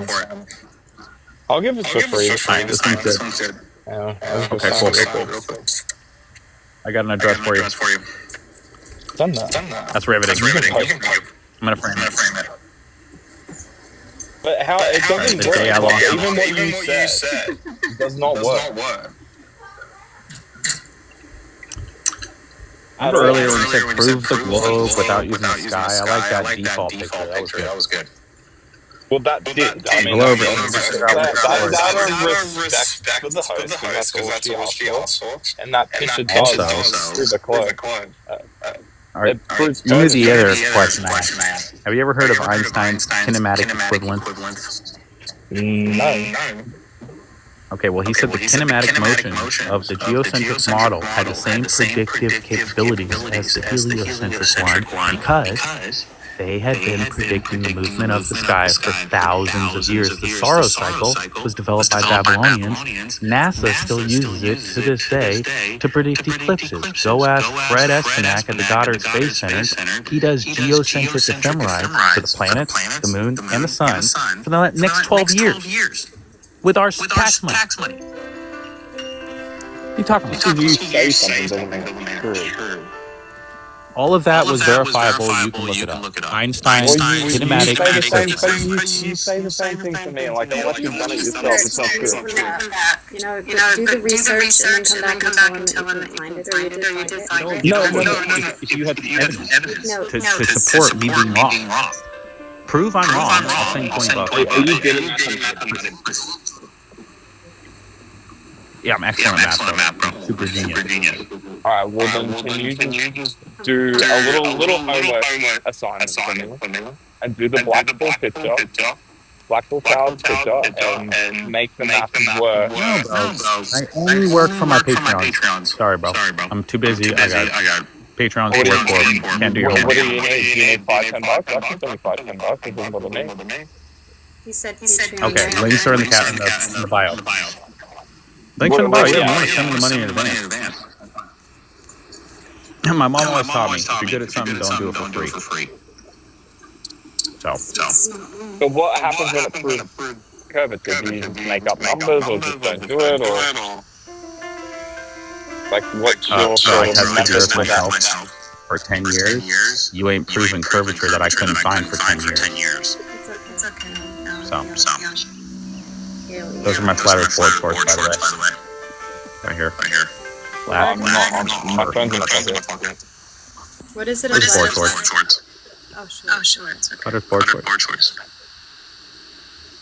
I'll give it for free. All right, this one's good. Okay, cool. I got an address for you. Done that. That's riveting. I'm going to frame it. But how it doesn't work. Even what you said does not work. Remember earlier when you said prove the globe without using the sky? I like that default picture. That was good. Well, that did. I mean, globe that respect for the host, because that's all she asked for. And that picture does through the globe. All right. Here's the other question I asked. Have you ever heard of Einstein's kinematic equivalence? No. Okay, well, he said the kinematic motion of the geocentric model had the same predictive capabilities as the heliocentric one because they had been predicting the movement of the sky for thousands of years. The Saros cycle was developed by Babylonians. NASA still uses it to this day to predict eclipses. Go ask Fred Estenak at the Goddard Space Center. He does geocentric ephemerae for the planets, the moon, and the sun for the next 12 years. With our tax money. You talking about? You say something doesn't true. All of that was verifiable. You can look it up. Einstein's kinematic equivalence. You say the same thing to me, like unless you've done it yourself, it's not true. Do the research and then come back and tell them that you find it or you did find it. No. If you had evidence to support me being wrong. Prove I'm wrong. I'll send you $20. Yeah, I'm excellent at math, bro. Super genius. Alright, well then can you just do a little homework assignment for me and do the Blackpool picture, Blackpool Towers picture, and make the math work. No, bro. I only work for my Patreon. Sorry, bro. I'm too busy. I got Patreons to work for. Can't do your homework. What do you need? Do you need $5-10? I think only $5-10. It doesn't bother me. He said Patreon. Okay, links are in the bio. Links in the bio. Yeah, I want to send me the money in advance. My mom always taught me, if you're good at something, don't do it for free. So what happens when it proves curvature? Do you just make up numbers or just don't do it? Or like what's your so I tested yours myself for 10 years. You ain't proven curvature that I couldn't find for 10 years. It's okay. So those are my flat Earth board shorts, by the way. Right here. Flat. My phone's in my pocket. What is it? Board shorts. Oh, shorts. Okay. Flat Earth board shorts.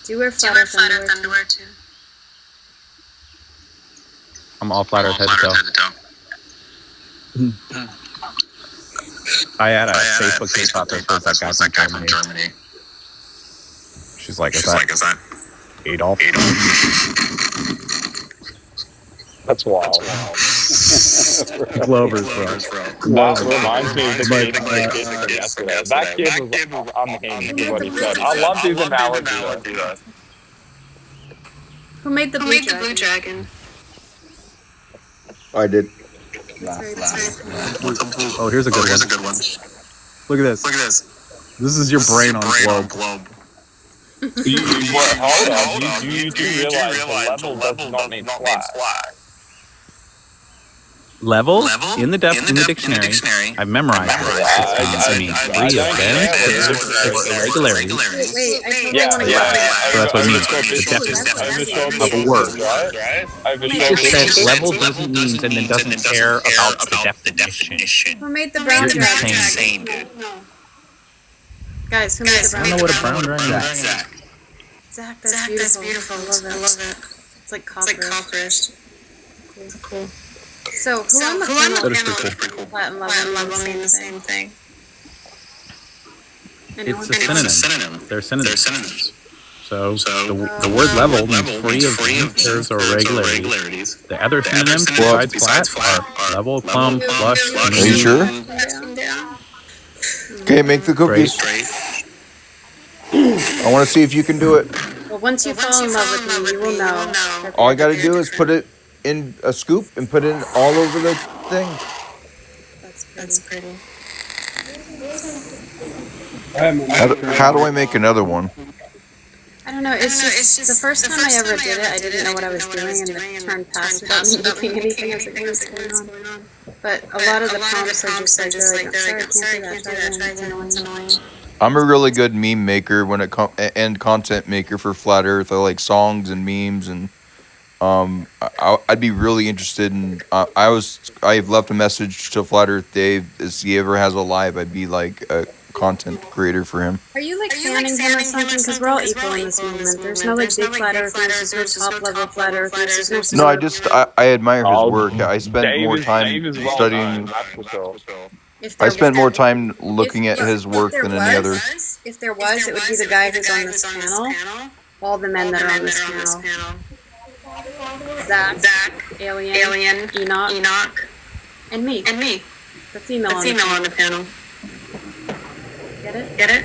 Do you wear flat Earth underwear too? I'm all flat Earth head to toe. I had a Facebook page about this with that guy from Germany. She's like, is that Adolf? That's wild. Glovers, bro. That reminds me of the kid yesterday. That kid was unhinged with what he said. I love these analogies. Who made the blue dragon? I did. Oh, here's a good one. Look at this. This is your brain on globe. Hold on. You do realize the level does not mean flat. Level in the dictionary. I've memorized it. I mean, free of benefits or irregularities. Wait, I totally Yeah, want to yeah. So that's what it means. The definition of a word. It just said level doesn't mean and then doesn't care about the definition. Who made the brown You're dragon? insane. Guys, who made the I brown don't know dragon? what a brown dragon is. Zach, that's beautiful. I love it. It's like copperish. Cool. So, who on the panel That is pretty cool. Latin level mean the same thing? It's a synonym. They're synonyms. So the word level means free of benefits or irregularities. The other synonyms besides flat are level, plumb, flush. Are you sure? Okay, make the cookies. I want to see if you can do it. Well, once you fall in love with me, you will know. All I got to do is put it in a scoop and put it all over the thing. That's pretty. How do I make another one? I don't know, it's just the first time I ever did it, I didn't know what I was doing, and it turned past without me making anything. I was like, what's going on? But a lot of the prompts are just like, I'm sorry, I can't do that, it's annoying. I'm a really good meme maker and content maker for Flat Earth. I like songs and memes, and I'd be really interested in. I've left a message to Flat Earth Dave. If he ever has a live, I'd be like a content creator for him. Are you like fanning him or something? Because we're all equal in this movement. There's no like big flat earthers, there's no top level flat earthers, there's no. No, I admire his work. I spent more time studying. I spent more time looking at his work than any other. If there was, it would be the guy who's on this panel. All the men that are on this panel. Zach, Alien, Enoch, and me. The female on the panel. Get it?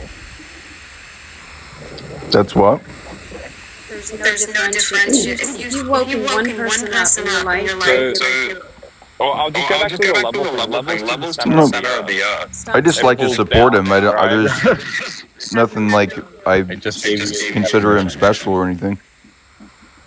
That's what? There's no differentiation. If you've woken one person up in your life, I'll just go back to the levels to No, the center of the earth. I just like to support him. There's nothing like I just gave you consider him special or anything.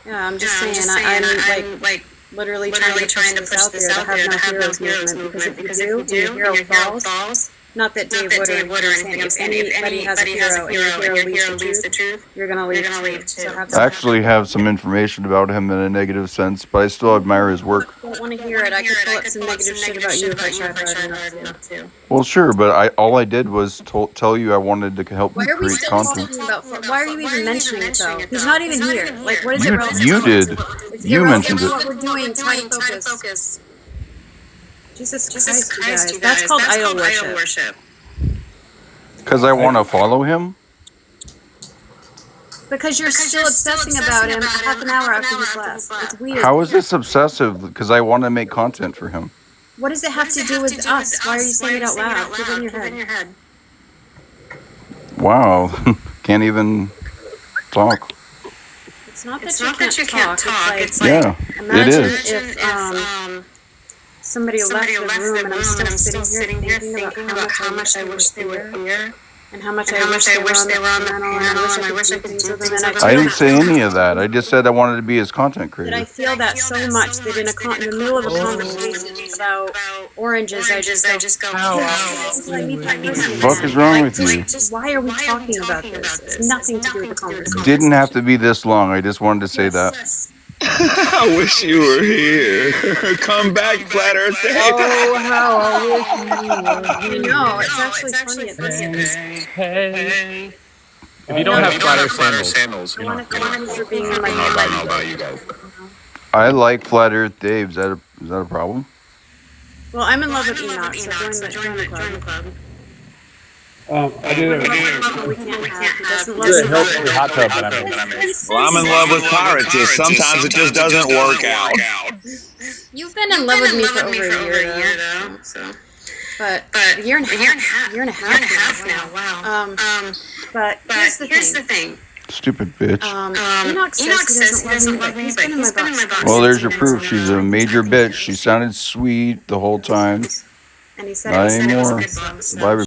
yeah, I'm just saying, I'm like literally trying to push this out there to have no heroes movement, because if you do, and your hero falls, not that Dave would or anything, if anybody has a hero and your hero leaves the truth, you're gonna leave too. I actually have some information about him in a negative sense, but I still admire his work. I don't want to hear it. I could pull up some negative shit about you if I tried hard enough to. Well, sure, but all I did was tell you I wanted to help Why you are we create still content. talking about? Why are you even mentioning it though? He's not even here. Like, what is it relevant? You did. It's You irrelevant mentioned to it. what we're doing. Try to focus. Jesus Christ, you guys. That's called idol worship. Because I want to follow him? Because you're still obsessing about him half an hour after he's left. It's weird. How is this obsessive? Because I want to make content for him. What does it have to do with us? Why are you saying it out loud? Put it in your head. Wow. Can't even talk. It's not that you can't talk. It's like, Yeah, it imagine is. if somebody left the room and I'm still sitting here thinking about how much I wish they were here. And how much I wish they were on the panel, and I wish I could do things with them. I didn't say any of that. I just said I wanted to be his content But I creator. feel that so much that in the middle of a conversation about oranges, I just go, Fuck is wrong with you? why are we talking about this? It's nothing to do with the conversation. Didn't have to be this long. I just wanted to say that. I wish you were here. Come back, Flat Earth Dave. Oh, how I wish you were. No, it's actually funny at this. Hey. If you don't have flatter sandals, I want to thank you for being in my I don't know life. about you guys. I like Flat Earth Dave. Is that a problem? Well, I'm in love with Enoch, so join the club. I did it. We can't have. He doesn't love You're a me. healthy hot tub that I'm in. Well, I'm in love with pirates. Sometimes it just doesn't work out. You've been in love with me for over a year, though. So. But a year and a half now. Wow. But here's the thing. Stupid bitch. Enoch says he doesn't love me, but he's been in my box. Well, there's your proof. She's a major bitch. She sounded sweet the whole time. And he said Not it was anymore. good. Bye.